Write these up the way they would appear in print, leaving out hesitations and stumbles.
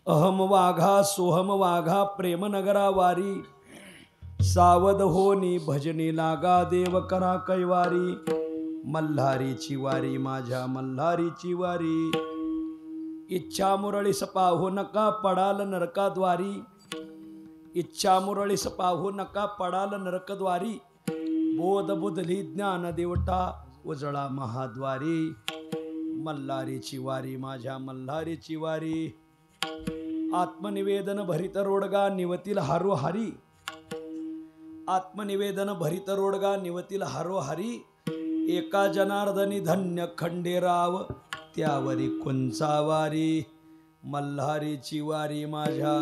अहम वाघा सोहम वाघा प्रेमनगरा वारी सावध होनी भजनी लागा देव करा कैवारी मल्हारीची वारी माझ्या मल्हारीची वारी इच्छा मुरळीस पाहू नका पडाल नरकाद्वारी इच्छा मुरळीस पाहू नका पडाल नरकद्वारी बोध बुधली ज्ञान देवटा उजळा महाद्वारी मल्हारीची वारी माझ्या मल्हारीची वारी आत्मनिवेदन भरित रोडगा निवतील हारोहारी आत्मनिवेदन भरित रोडगा निवतील हारोहारी एका जनार्दनी धन्य खंडेराव त्यावरी कोणचा वारी मल्हारीची वारी माझ्या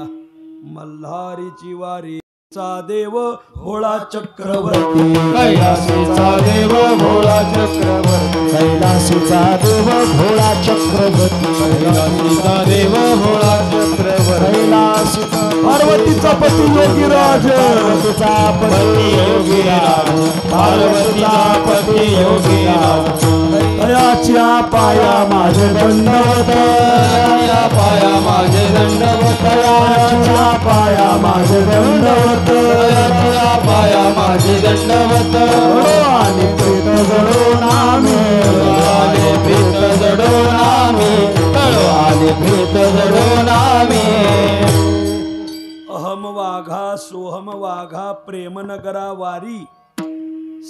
मल्हारीची वारी चा देव भोळा चक्रवर्ती कैलासीचा देव भोळा चक्रवर्ती कैलासीचा देव भोळा चक्रवर्ती कैलासीचा देव भोळा चक्रवर्ती कैलासीचा पार्वतीचा पती योगीराज पार्वतीचा पती योगीराज पार्वतीचा पती योगीराज दयाच्या पाया माझे दंडवत दयाच्या पाया माझे दंडवत दयाच्या पाया माझे दंडवत दयाच्या पाया माझे दंडवत आणि प्रीत जडून आम्ही आले प्रीत जडून आम्ही आले प्रीत जडून आम्ही अहम वाघा सोहम वाघा प्रेमनगरा वारी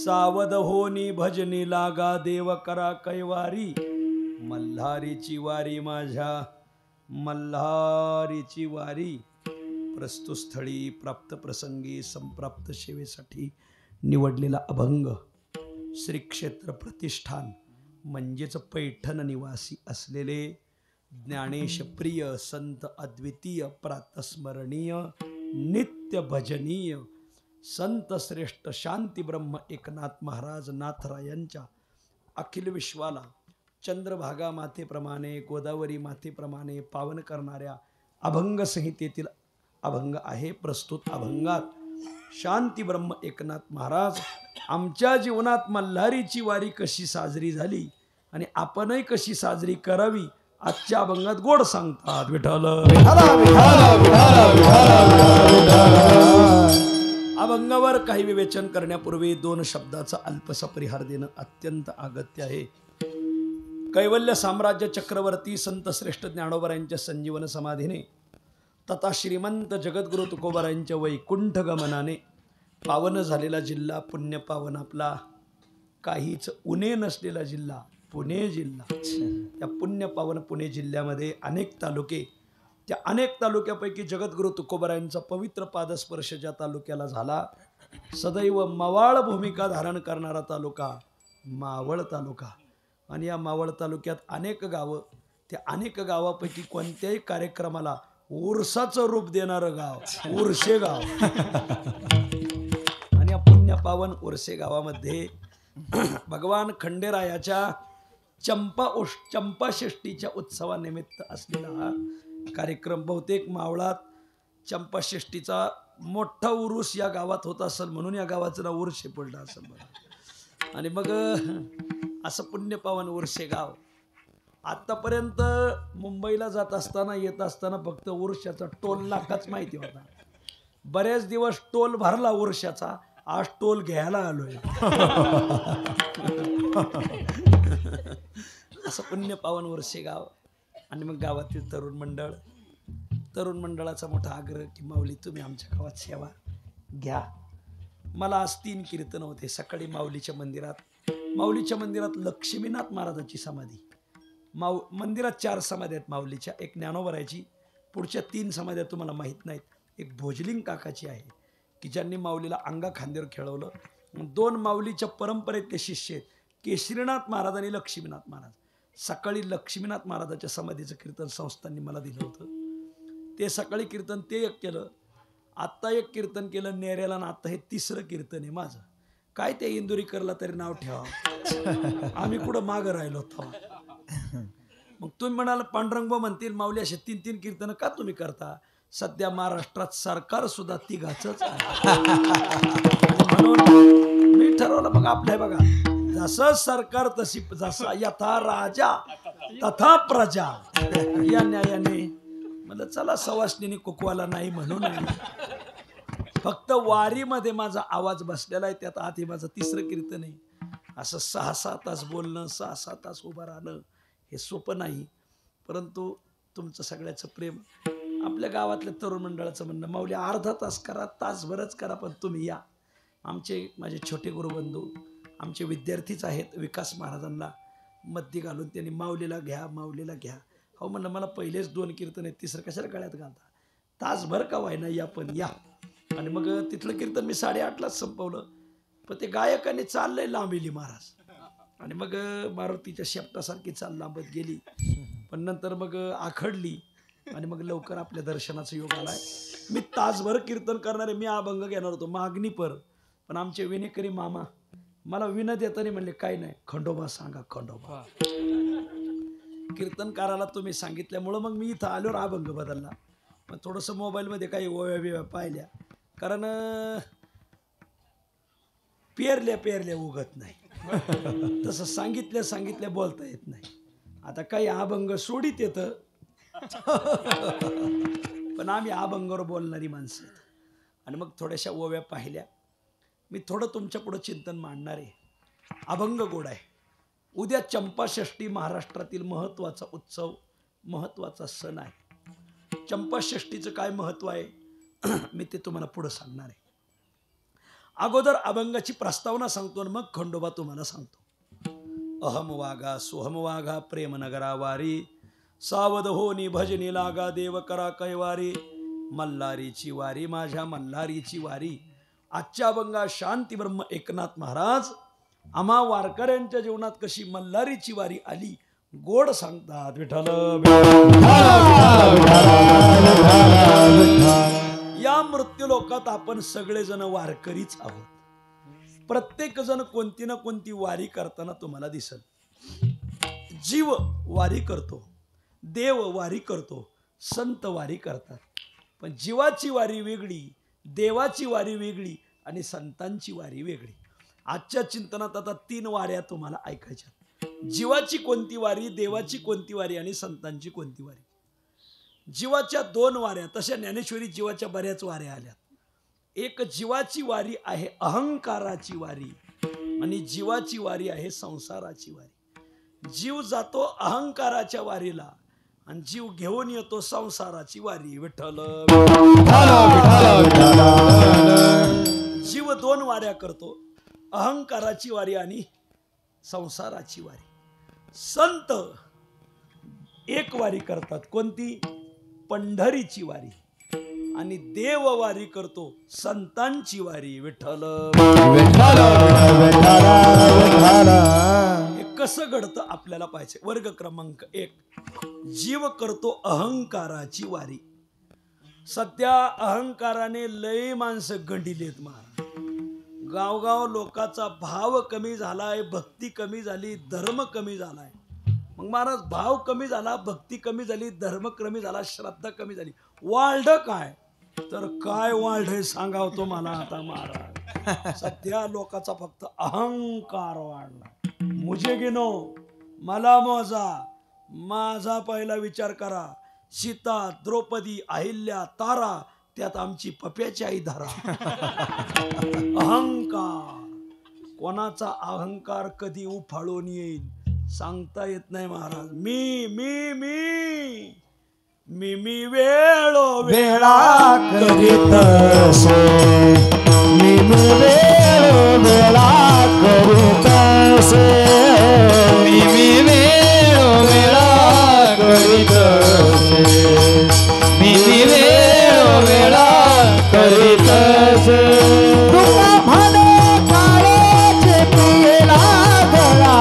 सावध होनी भजनी लागा देव करा कैवारी मल्हारीची वारी माझ्या मल्हारीची वारी प्रस्तुत स्थळी प्राप्त प्रसंगी संप्राप्त सेवेसाठी निवडलेला अभंग श्री क्षेत्र प्रतिष्ठान म्हणजेच पैठण निवासी असलेले ज्ञानेश प्रिय संत अद्वितीय प्रातस्मरणीय नित्य भजनीय संत श्रेष्ठ शांती ब्रह्म एकनाथ महाराज नाथरायांच्या अखिल विश्वाला चंद्रभागा मातेप्रमाणे गोदावरी मातेप्रमाणे पावन करणाऱ्या अभंग संहितेतील अभंग आहे. प्रस्तुत अभंगात शांती ब्रह्म एकनाथ महाराज आमच्या जीवनात मल्हारीची वारी कशी साजरी झाली आणि आपणही कशी साजरी करावी आजच्या अभंगात गोड सांगतात. विठ्ठल अभंगावर काही विवेचन करण्यापूर्वी दोन शब्दाचा अल्पसा परिहार देणं अत्यंत अगत्य आहे. कैवल्य साम्राज्य चक्रवर्ती संत श्रेष्ठ ज्ञानोबरायांच्या संजीवन समाधीने तथा श्रीमंत जगद्गुरु तुकोबारायांच्या वैकुंठ गमनाने पावन झालेला जिल्हा पुण्य पावन आपला काहीच उणे नसलेला जिल्हा पुणे जिल्हा. त्या पुण्य पावन पुणे जिल्ह्यामध्ये अनेक तालुके, त्या अनेक तालुक्यापैकी जगद्गुरु तुकोबारायांचा पवित्र पादस्पर्श ज्या तालुक्याला झाला सदैव मवाळ भूमिका धारण करणारा तालुका मावळ तालुका. आणि या मावळ तालुक्यात अनेक गावं, त्या अनेक गावापैकी कोणत्याही कार्यक्रमाला उरसाचं रूप देणारं गाव उरशे गाव. आणि या पुण्य पावन उरसे गावामध्ये भगवान खंडेरायाच्या चंपाषष्टीच्या उत्सवानिमित्त असलेला हा कार्यक्रम बहुतेक मावळात चंपाषष्टीचा मोठा उरूस या गावात होत असेल म्हणून या गावाचं नाव उरशे पडलं असेल बघा. आणि मग असं पुण्यपावन उरशे गाव. आतापर्यंत मुंबईला जात असताना येत असताना फक्त उरशाचा टोल नाकाच माहिती होता. बरेच दिवस टोल भरला उरशाचा, आज टोल घ्यायला आलोय. असं पुण्यपावन उरशे गाव. आणि मग गावातील तरुण मंडळाचा मोठा आग्रह की माऊली तुम्ही आमच्या गावात सेवा घ्या. मला आज 3 कीर्तन होते. सकाळी माऊलीच्या मंदिरात लक्ष्मीनाथ महाराजाची समाधी. मंदिरात 4 समाध्या आहेत माऊलीच्या. एक ज्ञानोबरायची, पुढच्या 3 समाध्या तुम्हाला माहीत नाहीत. एक भोजलिंग काकाची आहे की ज्यांनी माऊलीला अंगा खांद्यावर खेळवलं. 2 माऊलीच्या परंपरेतले शिष्य आहेत केशरीनाथ महाराज आणि लक्ष्मीनाथ महाराज. सकाळी लक्ष्मीनाथ महाराजाच्या समाधीचं कीर्तन संस्थांनी मला दिलं होतं. ते सकाळी कीर्तन ते एक केलं. आत्ता एक कीर्तन केलं नेऱ्याला ना. आता हे 3रं कीर्तन आहे माझं. काय त्या इंदुरीकरला तरी नाव ठेवा. आम्ही कुठं मागं राहिलो होतो. मग तुम्ही म्हणाल पांडुरंग म्हणतील माऊली असे 3-3 कीर्तन का तुम्ही करता? सध्या महाराष्ट्रात सरकार सुद्धा तिघाचंच आहे. म्हणून मी ठरवलं मग आपल्या बघा जसं सरकार तशी जसा यथा राजा तथा प्रजा या न्यायाने मला चला सवासनीने कुकवाला नाही म्हणून फक्त वारीमध्ये माझा आवाज बसलेला आहे. त्यात आधी माझं 3रं कीर्तन आहे. असं 6-6 तास बोलणं 6-6 तास उभं राहणं हे सोपं नाही. परंतु तुमचं सगळ्याचं प्रेम आपल्या गावातल्या तरुण मंडळाचं म्हणणं माऊली अर्धा तास करा तासभरच करा पण तुम्ही या. माझे छोटे गुरुबंधू आमचे विद्यार्थीच आहेत. विकास महाराजांना मध्य घालून त्यांनी माऊलीला घ्या माऊलीला घ्या. हो म्हणलं मला पहिलेच 2 कीर्तन आहेत 3रं कशाला गळ्यात घालता? तासभर का व्हायना या पण या. आणि मग तिथलं कीर्तन मी 8:30लाच संपवलं. पण ते गायकाने चाललंय लांबिली महाराज आणि मग मारुतीच्या शेपटासारखी चाल लांबत गेली. पण नंतर मग आखडली आणि मग लवकर आपल्या दर्शनाचा योग आलाय. मी तासभर कीर्तन करणारे मी अभंग घेणार होतो मागणी पण आमचे विनेकरी मामा मला विनत येताना म्हणले काय नाही खंडोबा सांगा खंडोबा. कीर्तनकाराला तुम्ही सांगितल्यामुळं मग मी इथं आल्यावर अभंग बदलला. पण थोडंसं मोबाईलमध्ये काही ओव्या बिव्या पाहिल्या कारण पेरल्या उगत नाही तसं सांगितल्या बोलता येत नाही. आता काही अभंग सोडीत येतं पण आम्ही अभंगावर बोलणारी माणसं आणि मग थोड्याशा ओव्या पाहिल्या. मी थोडं तुमच्या पुढं चिंतन मांडणार आहे. अभंग गोड आहे. उद्या चंपाषष्ठी महाराष्ट्रातील महत्त्वाचा उत्सव महत्त्वाचा सण आहे. चंपाषष्ठीचं काय महत्त्व आहे मी ते तुम्हाला पुढं सांगणार आहे. अगोदर अभंगाची प्रस्तावना सांगतो आणि मग खंडोबा तुम्हाला सांगतो. अहम वागा सोहम वागा प्रेम नगरा वारी सावध होनी भजनी लागा देव करा कैवारी मल्हारीची वारी माझ्या मल्हारीची वारी. आजच्या अभंगा शांती ब्रह्म एकनाथ महाराज आम्हा वारकऱ्यांच्या जीवनात कशी मल्हारीची वारी आली गोड सांगतात. विठ्ठल या मृत्यू लोकात आपण सगळेजण वारकरीच आहोत. प्रत्येक जण कोणती ना कोणती वारी करताना तुम्हाला दिसल. जीव वारी करतो, देव वारी करतो, संत वारी करतात. पण जीवाची वारी वेगळी, देवाची वारी वेगळी आणि संतांची वारी वेगळी. आजच्या चिंतनात आता 3 वाऱ्या तुम्हाला ऐकायच्या. जीवाची कोणती वारी, देवाची कोणती वारी आणि संतांची कोणती वारी. जीवाच्या 2 वाऱ्या तशा ज्ञानेश्वरी जीवाच्या बऱ्याच वाऱ्या आल्यात. एक जीवाची वारी आहे अहंकाराची वारी आणि जीवाची वारी आहे संसाराची वारी. जीव जातो अहंकाराच्या वारीला आणि जीव घेऊन येतो संसाराची वारी. विठ्ठल जीव 2 वाऱ्या करतो अहंकाराची वारी आणि संसाराची वारी. संत 1 वारी करतात कोणती पंढरीची वारी आणि देव वारी करतो संतांची वारी. विठ्ठल हे कसं घडतं आपल्याला पाहिजे. वर्ग क्रमांक 1 जीव करतो अहंकाराची वारी. सध्या अहंकाराने लय माणसं गंडीलेत महाराज. गावगाव लोकांचा भाव कमी झालाय, भक्ती कमी झाली, धर्म कमी झालाय. मग महाराज भाव कमी झाला, भक्ती कमी झाली, धर्म कमी झाला, श्रद्धा कमी झाली. वाढलं काय तर काय वाढलंय सांगावं तो मला आता महाराज. सध्या लोकांचा फक्त अहंकार वाढला. मुझे गिनो मला मोजा, माझा पहिला विचार करा. सीता, द्रौपदी, अहिल्या, तारा त्यात आमची पप्याची आई धरा. अहंकार कोणाचा अहंकार कधी उफाळून येईल सांगता येत नाही महाराज. मी मी मी मी मी वेळो वेळा करीत असे, मी वेळो वेळा करीत असे, मी वेळो वेळा करीत असे, मी वेळो वेळा करीत असे. तुला म्हणे काळेचे पिये लागला,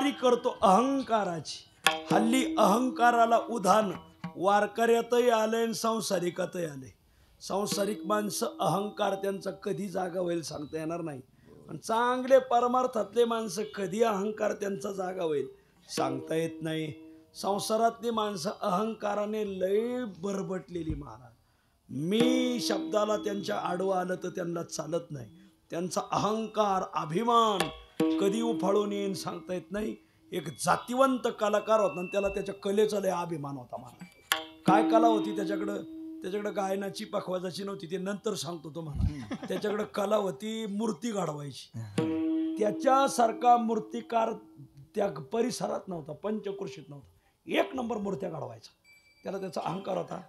तयारी करतो अहंकाराची. हल्ली अहंकाराला उधाण वारकऱ्यातही आलंय आणि संसारिकातही आलंय. संसारिक माणसं अहंकार त्यांचा कधी जागा होईल सांगता येणार नाही, आणि चांगले परमार्थातले माणसं कधी अहंकार त्यांचा जागा होईल सांगता येत नाही. संसारातली माणसं अहंकाराने लय बरबटलेली महाराज. मी शब्दाला त्यांच्या आडवं आलं तर त्यांना चालत नाही. त्यांचा अहंकार अभिमान कधी उफाळून येईन सांगता येत नाही. एक जातिवंत कलाकार होता आणि त्याला त्याच्या कलेचा लय अभिमान होता महाराज. काय कला होती त्याच्याकडं? त्याच्याकडे गायनाची पखवाजाची नव्हती, ते नंतर सांगतो तुम्हाला. त्याच्याकडे कला होती मूर्ती घडवायची. त्याच्यासारखा मूर्तिकार त्या परिसरात नव्हता, पंचकृषीत नव्हता. एक नंबर मूर्त्या घडवायचा. त्याला त्याचा अहंकार होता.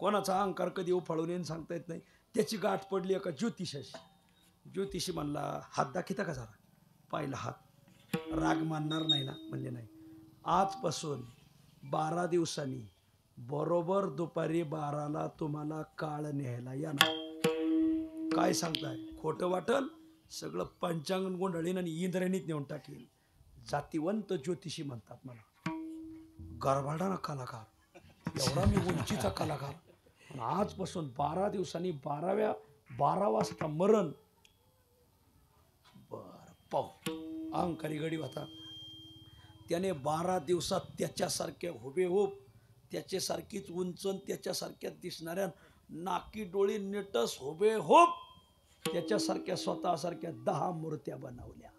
कोणाचा अहंकार कधी उफाळून येईन सांगता येत नाही. त्याची गाठ पडली एका ज्योतिषाशी. ज्योतिषी म्हणला, हात दाखिता का जरा? पाहिला हात. राग मानणार नाही ना? म्हणले नाही. आजपासून 12 दिवसांनी बरोबर दुपारी 12ला तुम्हाला काळ न्यायला या ना. काय सांगताय? खोटं वाटल? सगळं पंचांग गोंधळीन आणि इंद्रायणीत नेऊन टाकेल. जातिवंत ज्योतिषी म्हणतात मला. गरबाडाना कलाकार, एवढा मी उंचीचा कलाकार. आजपासून 12 दिवसांनी 12 वाजता मरण. बर पाहू. अहंकारी गडी होता. त्याने 12 दिवसात त्याच्यासारख्या हुबेहूब, त्याच्यासारखीच उंच, त्याच्यासारख्याच दिसणाऱ्या नाकी डोळी नेटस हुबेहूब त्याच्यासारख्या स्वतःसारख्या 10 मूर्त्या बनवल्या.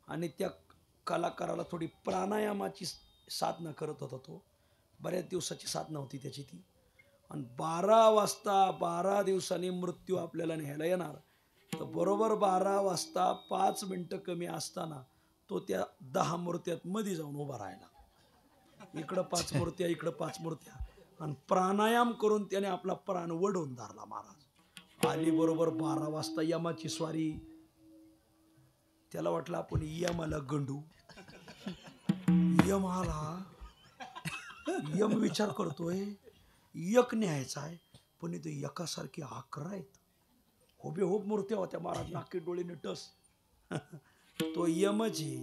आणि त्या कलाकाराला थोडी प्राणायामाची साधना करत होता तो. बऱ्याच दिवसाची साधना होती त्याची ती. आणि 12 वाजता 12 दिवसांनी मृत्यू आपल्याला न्यायला येणार. तर बरोबर 12 वाजता 5 मिनिटं कमी असताना तो त्या 10 मूर्त्यात मध्ये जाऊन उभा राहिला. इकडं 5 मूर्त्या, इकडं 5 मूर्त्या, आणि प्राणायाम करून त्याने आपला प्राण वडवून धरला महाराज. आली बरोबर 12 वाजता यमाची स्वारी. त्याला वाटलं आपण यमाला गंडू. यम आला. यम विचार करतोय एक न्यायचा आहे, पण इथे एकासारखी 11 आहेत. हुबेहूब मूर्त्या होत्या महाराज, नाकी डोळे निटस. तो यमच आहे.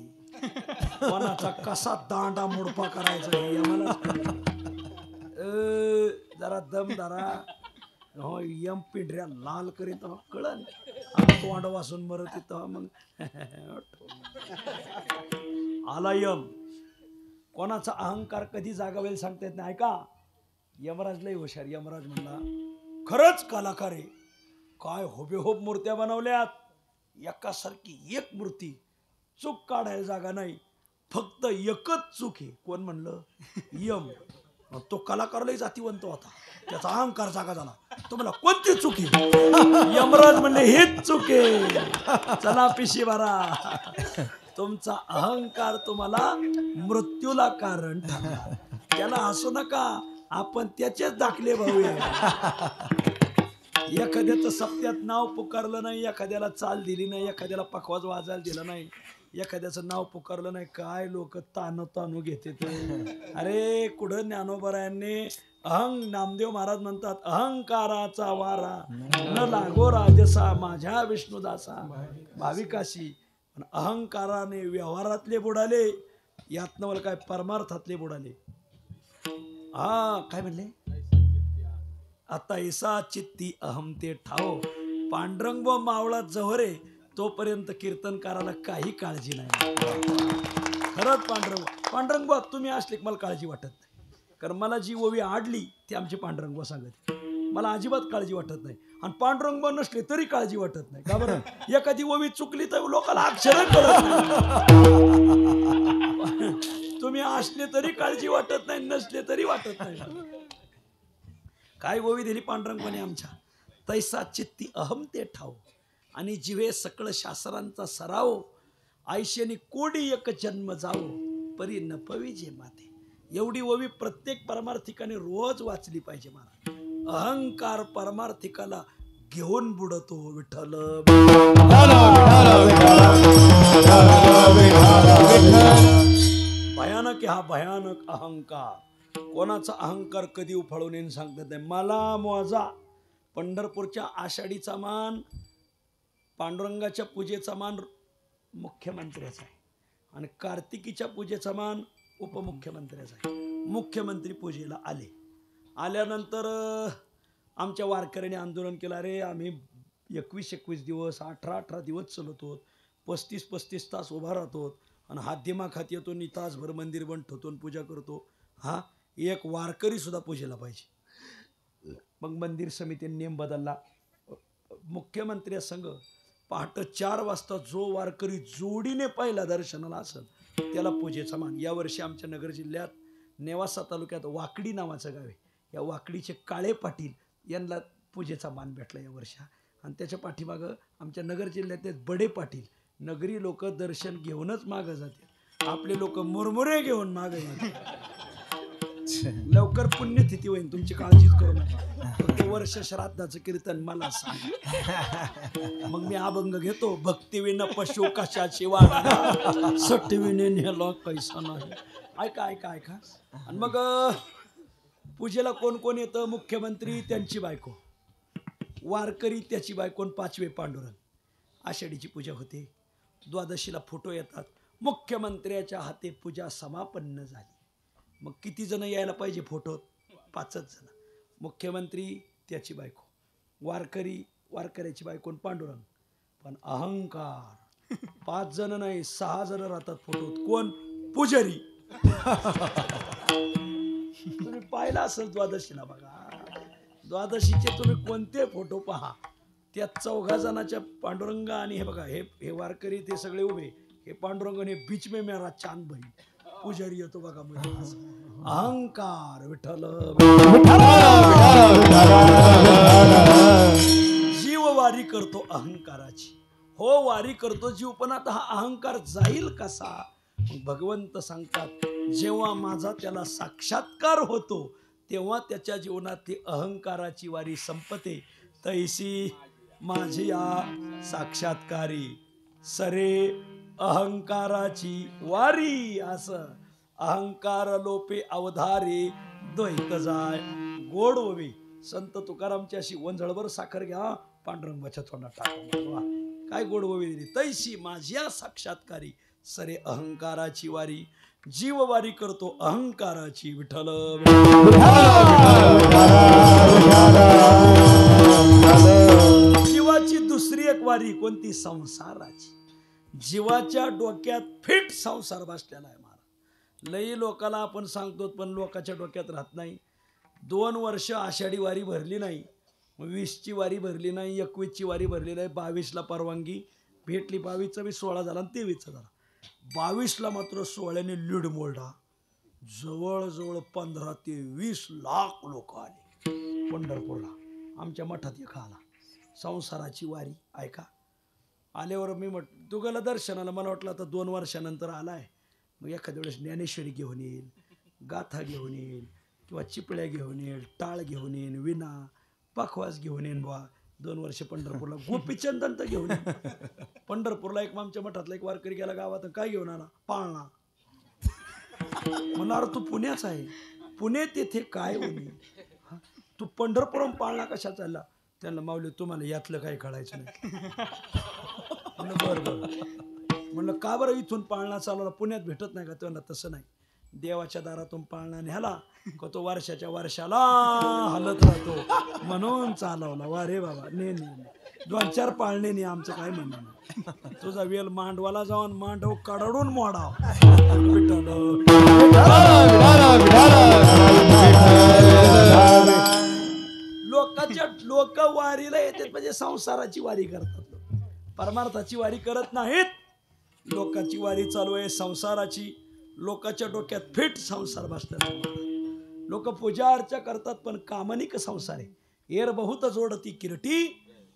कोणाचा कसा दांडा मुडपा करायचा हे यमाला. जरा दम धरा. हो, यम पिंढऱ्या लाल करीत कळन. तोंड वासून मरत तेव्हा मग आला यम. कोणाचा अहंकार कधी जागावेल सांगता येत नाही. ऐका, यमराज लय हुशार. यमराज म्हणला, खरंच कलाकार आहे. काय हुबेहूब मूर्त्या बनवल्यात, एकासारखी एक मूर्ती. चूक काढायला जागा नाही, फक्त एकच चूक आहे. कोण म्हणलं? यम. तो कलाकारलाही जातीवंत होता, त्याचा अहंकार जागा झाला. तुम्हाला कोणती चूक आहे? यमराज म्हणले हेच चूक आहे. चला पिशी भरा. तुमचा अहंकार तुम्हाला मृत्यूला कारण ठरला. त्याला हसू नका, आपण त्याचेच दाखले भाऊया. एखाद्याचं सत्यात नाव पुकारलं नाही, एखाद्याला चाल दिली नाही, एखाद्याला पखवाज वाजायला दिला नाही, एखाद्याचं नाव पुकारलं नाही, काय लोक तानू घेते ते. अरे कुठं ज्ञानोबरायांनी नामदेव महाराज म्हणतात, अहंकाराचा वारा न लागो राजसा माझ्या विष्णुदासा भाविकाशी. पण अहंकाराने व्यवहारातले बुडाले, यातनं मला काय परमार्थातले बुडाले. काय म्हणले? आता ऐसा चित्ती अहम ते ठाव. पांडुरंग व मावळा जवरे तोपर्यंत कीर्तनकाराला काही काळजी नाही. खरंच पांडुरंग तुम्ही असले मला काळजी वाटत नाही. कारण मला जी ओवी आडली ती आमची पांडुरंग सांगत, मला अजिबात काळजी वाटत नाही. आणि पांडुरंग नसले तरी काळजी वाटत नाही. का बरं? एखादी ओवी चुकली तर लोकांना अक्षर कळत नाही. तुम्ही असले तरी काळजी वाटत नाही, नसले तरी वाटत नाही. काय ओवी दिली पांडुरंगपणे आमच्या? तैसा चित्ती अहम ते ठाव. आणि जिवे सकळ शास्त्रांचा सराव, आयशेनी कोडी एक जन्म जावो परी नपवी जे माते. एवढी ओवी प्रत्येक परमार्थिकाने रोज वाचली पाहिजे महाराज. अहंकार परमार्थिकाला घेऊन बुडतो. विठ्ठल भयानक हा भयानक अहंकार. कोणाचा अहंकार कधी उफाळून येऊन सांगतात नाही. मला मोजा पंढरपूरच्या आषाढीचा मान, पांडुरंगाच्या पूजेचा मान मुख्यमंत्र्याचा आहे. आणि कार्तिकीच्या पूजेचा मान उपमुख्यमंत्र्याचा आहे. मुख्यमंत्री पूजेला आल्यानंतर आमच्या वारकऱ्यांनी आंदोलन केलं. अरे आम्ही 21 दिवस 18 दिवस चलतो, 35 तास उभा राहतो आणि हात दिमाखात येतो आणि तासभर मंदिर बंद ठेवतो आणि पूजा करतो. हा एक वारकरी सुद्धा पूजेला पाहिजे. मग मंदिर समितीने नियम बदलला. मुख्यमंत्र्यासंग पहाटे 4 वाजता जो वारकरी जोडीने पहिला दर्शनाला असेल त्याला पूजेचा मान. यावर्षी आमच्या नगर जिल्ह्यात नेवासा तालुक्यात वाकडी नावाचं गाव आहे. या वाकडीचे काळे पाटील यांना पूजेचा मान भेटला यावर्षी. आणि त्याच्या पाठीमागं आमच्या नगर जिल्ह्यातले बडे पाटील. नगरी लोक दर्शन घेऊनच मागं जाते, आपले लोक मुरमुरे घेऊन मागं जाते. लवकर पुण्यतिथी होईल, तुमची काळजीच करू नका. वर्ष श्राद्धाचं कीर्तन मला सांग. मग मी अभंग घेतो. भक्तिविन पशु कशाची वाढ, सटविने नेला कैसा नाही. ऐका ऐका ऐका. आणि मग पूजेला कोण कोण येतं? मुख्यमंत्री, त्यांची बायको, वारकरी, त्याची बायको, 5वे पांडुरंग. आषाढीची पूजा होते. द्वादशीला फोटो येतात. मुख्यमंत्र्याच्या हाते पूजा समापन्न झाली. मग किती जण यायला पाहिजे फोटोत? 5च जण. मुख्यमंत्री, त्याची बायको, वारकरी, वारकऱ्याची बायको, पांडुरंग. पण अहंकार 5 जण नाही, 6 जण राहतात फोटोत. कोण? पुजारी. तुम्ही पाहिला असेल द्वादशीला, बघा द्वादशीचे तुम्ही कोणते फोटो पहा, त्या 4 जणाच्या पांडुरंग आणि हे बघा हे वारकरी ते सगळे उभे, हे पांडुरंग आणि बीच में मेरा चांद बही. पुजारी येतो बघा. अहंकार. विठ्ठल जीव वारी करतो अहंकाराची. हो वारी करतो जीव, पण आता हा अहंकार जाईल कसा? भगवंत सांगतात, जेव्हा माझा त्याला साक्षात्कार होतो तेव्हा त्याच्या जीवनात ती अहंकाराची वारी संपते. तैसी माझी या साक्षात्कारी सरे अहंकाराची वारी. असं अहंकार लोपे अवधारे द्वैत जाय गोड ववी. संत तुकारामची अशी वंजळभर साखर घ्या, पांडुरंगाच्या तोंडात टाका. काय गोड ववी दिली. तैसी माझ्या साक्षात्कारी सरे अहंकाराची वारी. जीव वारी करतो अहंकाराची. विठ्ठल जीवाची दुसरी एक वारी कोणती? संसाराची. जीवाच्या डोक्यात फिट संसार बसलेला आहे. महाराज लई लोकाला आपण सांगतो, पण लोकांच्या डोक्यात राहत नाही. 2 वर्ष आषाढी वारी भरली नाही, 20ची वारी भरली नाही, 21ची वारी भरली नाही. 22ला परवानगी भेटली. 22चा बी 16 झाला आणि 23चा झाला. 22ला मात्र 16ने लीड मोडला. जवळजवळ 15 ते 20 लाख लोक आले पंढरपूरला. आमच्या मठात एक आला. संसाराची वारी. ऐका. आल्यावर मी तू गेला दर्शनाला. मला वाटलं आता 2 वर्षानंतर आलाय, मग एखाद्या वेळेस ज्ञानेश्वरी घेऊन येईल, गाथा घेऊन येईल, किंवा चिपळ्या घेऊन येईल, टाळ घेऊन येईल, विना पाखवास घेऊन येईन. बा 2 वर्ष पंढरपूरला गोपीचंदन तर घेऊन येईन. पंढरपूरला एक आमच्या मठातला एक वारकरी गेला गावात. काय घेऊन आला? पाळणा. म्हणणार तू पुण्याचा आहे, पुणे तेथे काय होईल? तू पंढरपूरहून पाळणा कशा चालला? त्यांना माऊली तुम्हाला यातलं काही कळायचं नाही. म्हणलं बरं बरं. म्हणलं का बरं इथून पाळणा चालवला? पुण्यात भेटत नाही का? त्यांना तसं नाही. देवाच्या दारातून पाळणा न्याला का तो वर्षाच्या वर्षाला हलत राहतो म्हणून चालवला. वा रे बाबा. ने 2-4 पाळणे नाही. आमचं काय म्हणणं नाही. तुझा वेल मांडवाला जाऊन मांडव कडाडून मोडाव. लोक वारीला येतात म्हणजे संसाराची वारी करतात, परमार्थाची वारी करत नाहीत. लोकांची वारी चालू आहे संसाराची. लोकांच्या डोक्यात फिट संसार बसतात. लोक पूजा अर्चा करतात पण कामनिक संसार आहे. एर बहुत जोडती किरटी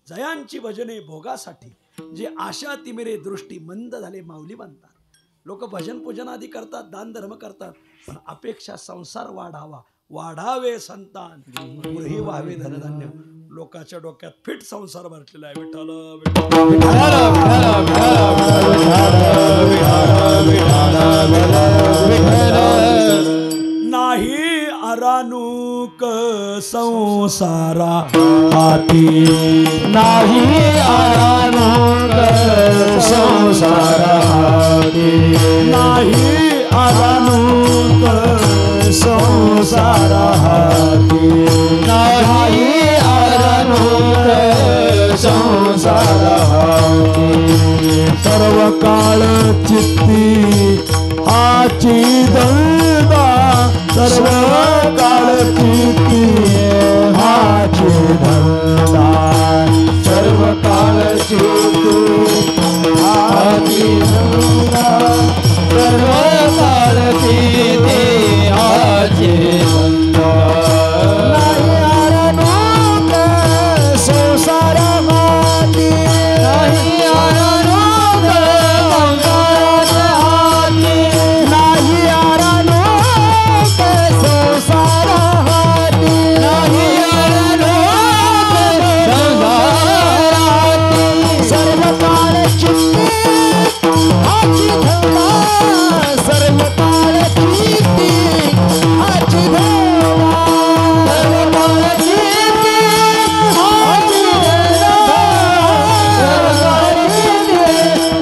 जयांची भजने भोगासाठी. जे आशा तिमिरे दृष्टी मंद झाले माऊली बनतात. लोक भजन पूजन आदी करतात, दान धर्म करतात, पण अपेक्षा संसार वाढावा, वाढावे संतान, पुढे व्हावे धनधान्य. लोकांच्या डोक्यात फिट संसार भरलेला आहे. विठ्ठल नाही अरानुक संसारा हाती. नाही अरानुक संसारा हाती. नाही आरानुक संसार हाती नाही आरानुक संसार हाती सर्व काळ चित्ती हाची दंदा सर्व काळ चित्ती हाची धंदा सर्व काळ चित्ती हाची धंदा सर्व काळ चित्ती हाची धंदा नाही आरानुक संसार हाती नाही आरानुक संसार हाती नाही आरानुक संसार हाती नाही आरानुक संसार हाती सर्व काळ चित्ती हाची धंदा सर्व काळ चित्ती हाची धंदा सर्व काळ चित्ती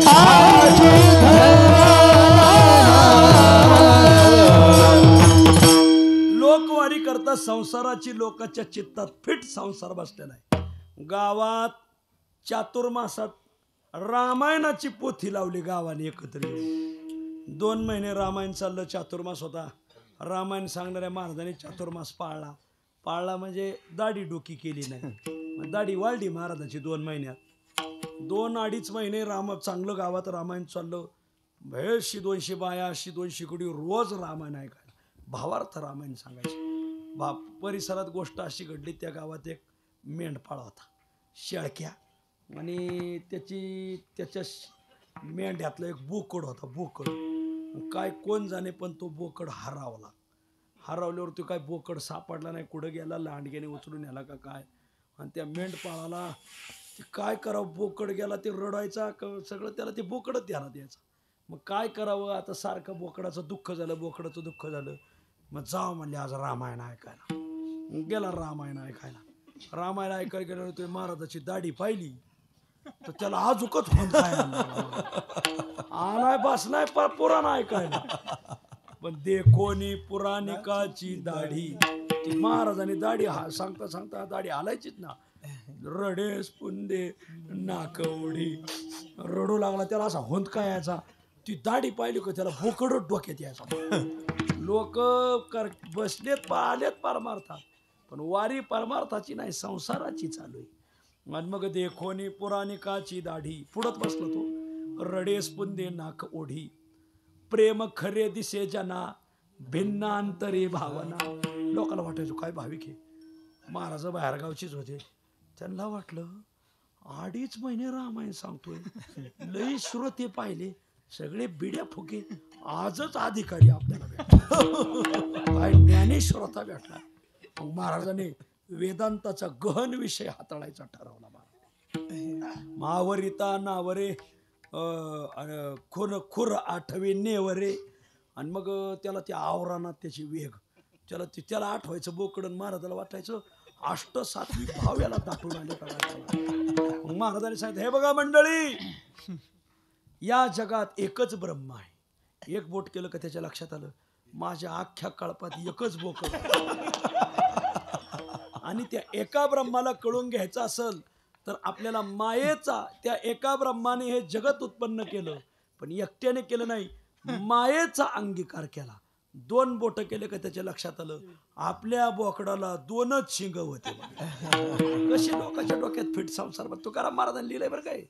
हाची धंदा हाची लोकवारी करता संसाराची लोकांच्या चित्तात फिट संसार बसलेला आहे. गावात चातुर्मासात रामायणाची पोथी लावली गावाने एकत्र येऊन. 2 महिने रामायण चाललं. चातुर्मास होता. रामायण सांगणाऱ्या महाराजांनी चातुर्मास पाळला. पाळला म्हणजे दाढी डोकी केली नाही. मग दाढी वाढली महाराजाची 2 महिन्यात. 2-2.5 महिने चांगलं गावात रामायण चाललं. 100-200 बाया 100-200 कोटी रोज रामायण ऐकायला. भावार्थ रामायण सांगायचे. परिसरात गोष्ट अशी घडली. त्या गावात एक मेंढपाळ होता शेळक्या आणि त्याच्या मेंढ्यातलं एक बोकड होता. बोकड काय कोण जाणे पण तो बोकड हरवल्यावर तो काय बोकड सापडला नाही. कुठं गेला लांडग्याने उचलून याला का काय. आणि त्या मेंढपाळाला ते काय करावं. बोकड गेला ते रडायचा सगळं त्याला ते बोकडच ध्यानात यायचं. मग काय करावं आता. सारखं बोकडाचं दुःख झालं. मग जाव म्हणले आज रामायण ऐकायला. गेला रामायण ऐकायला. रामायण ऐकायला गेल्यावर तो महाराजाची दाढी पाहिली तर त्याला आजूकच आलाय बसलाय पुराण ऐकायला. पण देखोनी पुराणिकाची दाढी. ती महाराजांनी दाढी सांगता दाढी हालायचीच ना. रडेस पुंदे नाकवडी रडू लागला. त्याला असा हुंदका यायचा. ती दाढी पाहिली का त्याला बोकडच डोक्यात यायचा. लोक बसलेत आलेत परमार्थात पण वारी परमार्थाची नाही संसाराची चालू आहे. आणि मग देखोनी पुराणिकाची दाढी पुढत बसला तो. रडेस पुंदे नाक ओढी प्रेम खरे दिसे जना भिन्नांतरी भावना. लोकांना वाटायचं काय भाविक आहे. महाराज बाहेरगावचीच होते. त्यांना वाटलं 2.5 महिने रामायण सांगतोय. लई श्रोते पाहिले सगळे बिड्या फुके. आजच अधिकारी आपल्याला भेटला. काय ज्ञानेश्वरता भेटला. महाराजांनी वेदांताचा गहन विषय हाताळायचा ठरवला. मावरिता नावरे खुर आठवे नेवरे. आणि मग त्याला त्या आवरानात त्याची वेग त्याला आठवायचं बोकडन. महाराजाला वाटायचं 8-7वी भाव्याला दाटून आले. महाराजांनी सांगितलं हे बघा मंडळी या जगात एकच ब्रह्म आहे. एक बोट केलं का त्याच्या लक्षात आलं माझ्या अख्ख्या कळपात एकच बोकड. आणि त्या एका ब्रह्माला कळून घ्यायचं असेल तर आपल्याला मायेचा त्या एका ब्रह्माने हे जगत उत्पन्न केलं पण एकट्याने केलं नाही. मायेचा अंगीकार केला. 2 बोट केले का त्याच्या लक्षात आलं आपल्या बोकडाला 2च शिंग होते. कशी लोकांच्या डोक्यात फिट संसार. तुकाराम महाराजांनी लिहिलंय बरं काय.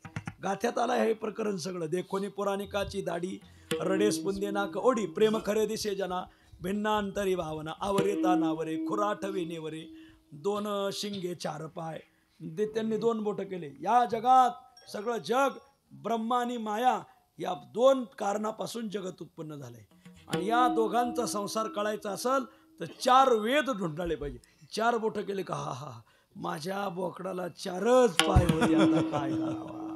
गाथ्यात आला हे प्रकरण सगळं. देखोनी पुराणिकाची दाढी रडेस पुंदे नाक ओढी प्रेम खरे दिसे जना भिन्नांतरी भावना आवरेता नावरे खुराठवे नेवरे 2 शिंगे 4 पाय. त्यांनी 2 बोट केले. या जगात सगळं जग ब्रह्मा आणि माया या 2 कारणापासून जगत उत्पन्न झालंय. आणि या दोघांचा संसार कळायचा असेल तर 4 वेद ढूंढाले पाहिजे. 4 बोट केले का हा माझ्या बोकडाला 4च पाय होते. आता काय करावा.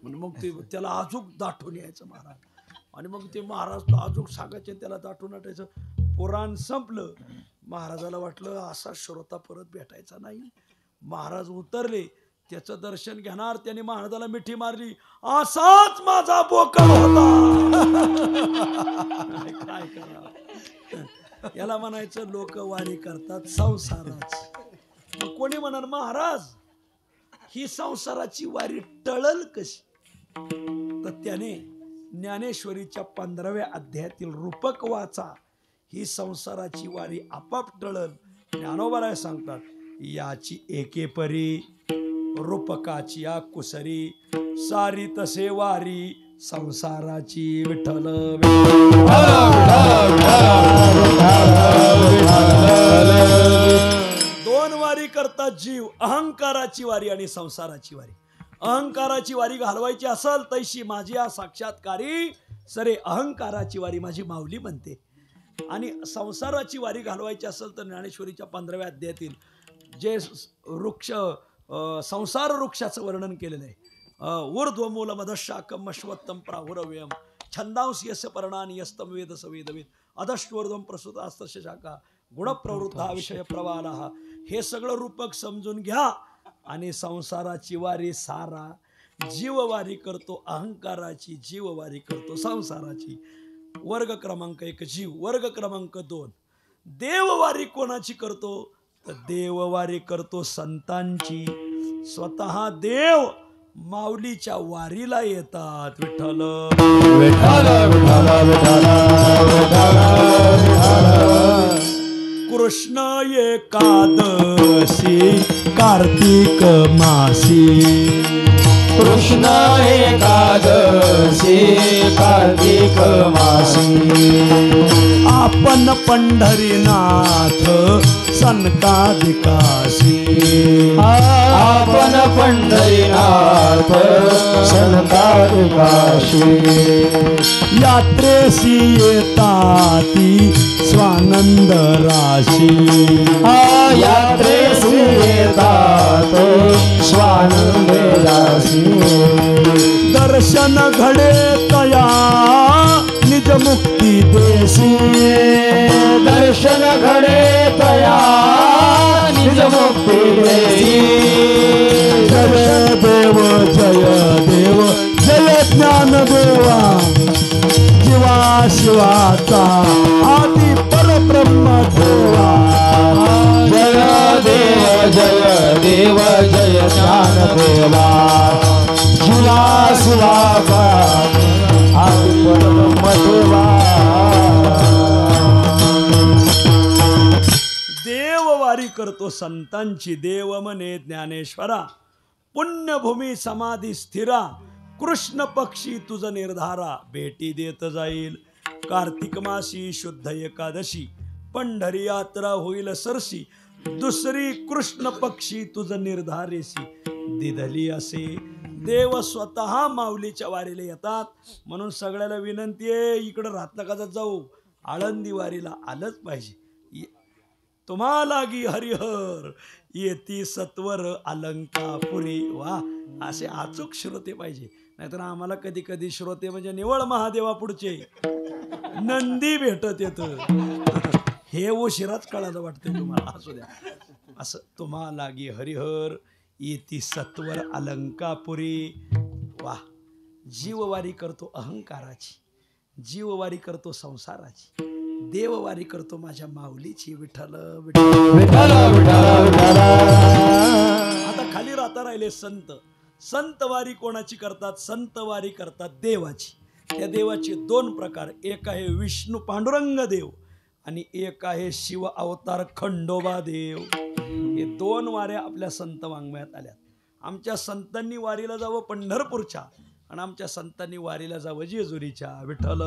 मग ते त्याला अजूक दाटून यायचं महाराज. आणि मग ते महाराज तो अजूक सांगायचे त्याला दाटून आटायचं. पुराण संपलं. महाराजाला वाटलं असा श्रोता परत भेटायचा नाही. महाराज उतरले त्याचं दर्शन घेणार. त्याने महाराजाला मिठी मारली असाच माझा बोकड होता. करा. याला म्हणायचं लोक वारी करतात संसाराच. मग कोणी म्हणणार महाराज ही संसाराची वारी टळल कशी? तर त्याने ज्ञानेश्वरीच्या 15व्या अध्यायातील रूपक वाचा. ही संसाराची वारी आपाप टळल. ज्ञानोबा सांगतात याची एके परी रूपकाची या कुसरी सारी तसे वारी संसाराची विठ्ठल. दोन वारी करतात जीव, अहंकाराची वारी आणि संसाराची वारी. अहंकाराची वारी घालवायची असेल तैशी माझी या साक्षात्कारी सरे अहंकाराची वारी माझी माऊली म्हणते. आणि संसाराची वारी घालवायची असेल तर ज्ञानेश्वरीच्या 15व्या अध्यायातील जे वृक्ष संसार वृक्षाचं वर्णन केलेलं आहे. ऊर्ध्वमूल मदशाकम अश्वत्थम प्राहुरव्यम छंदांस यस्य पर्णानि यस्तम वेद सवेदवेद अधश्वर्ध्वम प्रसूतास्तस्य शाखा गुणप्रवृत्ता विषय प्रवालाः. हे सगळं रूपक समजून घ्या. आणि संसाराची वारी सारा. जीववारी करतो अहंकाराची, जीववारी करतो संसाराची. वर्ग क्रमांक 1 जीव, वर्ग क्रमांक 2 देववारी कोणाची करतो? तर देववारी करतो संतांची. स्वतः देव माऊलीच्या वारीला येतात. विठ्ठल विठ्ठल विठ्ठल विठ्ठल कृष्ण एकादशी कार्तिक मासी. कृष्ण एकादशी कार्तिक मासी. आपण पंढरीनाथ सनकादिकासी. आपण पंढरीनाथ सनकादिकाशी. यात्रेसी येताती स्वानंद राशी. यात्रेसी येतात स्वानंद राशी. दर्शन घडे तया निज मुक्ती देसी. दर्शन घडे तया निज मुक्ती देसी. जय देव जय देव जय ज्ञान देवा. जीवा शिवाचा आदि परब्रह्म देवा. जय देव जय देव जय ज्ञान देवा. जीवा शिवाचा आदि परब्रह्म देवा. देववारी करतो संतांची. देव म्हणे ज्ञानेश्वरा पुण्यभूमी समाधी स्थिरा. कृष्ण पक्षी तुझ निर्धारा भेटी देत जाईल. कार्तिक मासी शुद्ध एकादशी पंढरी यात्रा होईल सरसी. दुसरी कृष्ण पक्षी तुझ निर्धारेसी दिधली असे. देव स्वतः माऊलीच्या वारीला येतात. म्हणून सगळ्याला विनंती आहे इकडं राहत नका जाऊ, आळंदी वारीला आलंच पाहिजे. तुम्हाला गी हरिहर येती सत्वर अलंकापुरी. वा असे अचूक श्रोते पाहिजे. नाहीतर आम्हाला कधी कधी श्रोते म्हणजे निवळ महादेवा पुढचे नंदी भेटत येत. हे उशिराच कळायला वाटते तुम्हाला. असू द्या. असं तुम्हाला गी हरिहर येती सत्वर अलंकापुरी. वा जीववारी करतो अहंकाराची, जीववारी करतो संसाराची, देववारी करतो माझ्या माऊलीची. विठ्ठल विठ्ठल विठ्ठल. आता खाली राहता राहिले संत. संत वारी कोणाची करतात? संत वारी करतात देवाची. त्या देवाचे 2 प्रकार. एक आहे विष्णू पांडुरंग देव आणि एक आहे शिव अवतार खंडोबा देव. हे 2 वाऱ्या आपल्या संत वाङ्मयात आल्या. आमच्या संतांनी वारीला जावं पंढरपूरच्या आणि आमच्या संतांनी वारीला जावं जेजुरीच्या. विठ्ठल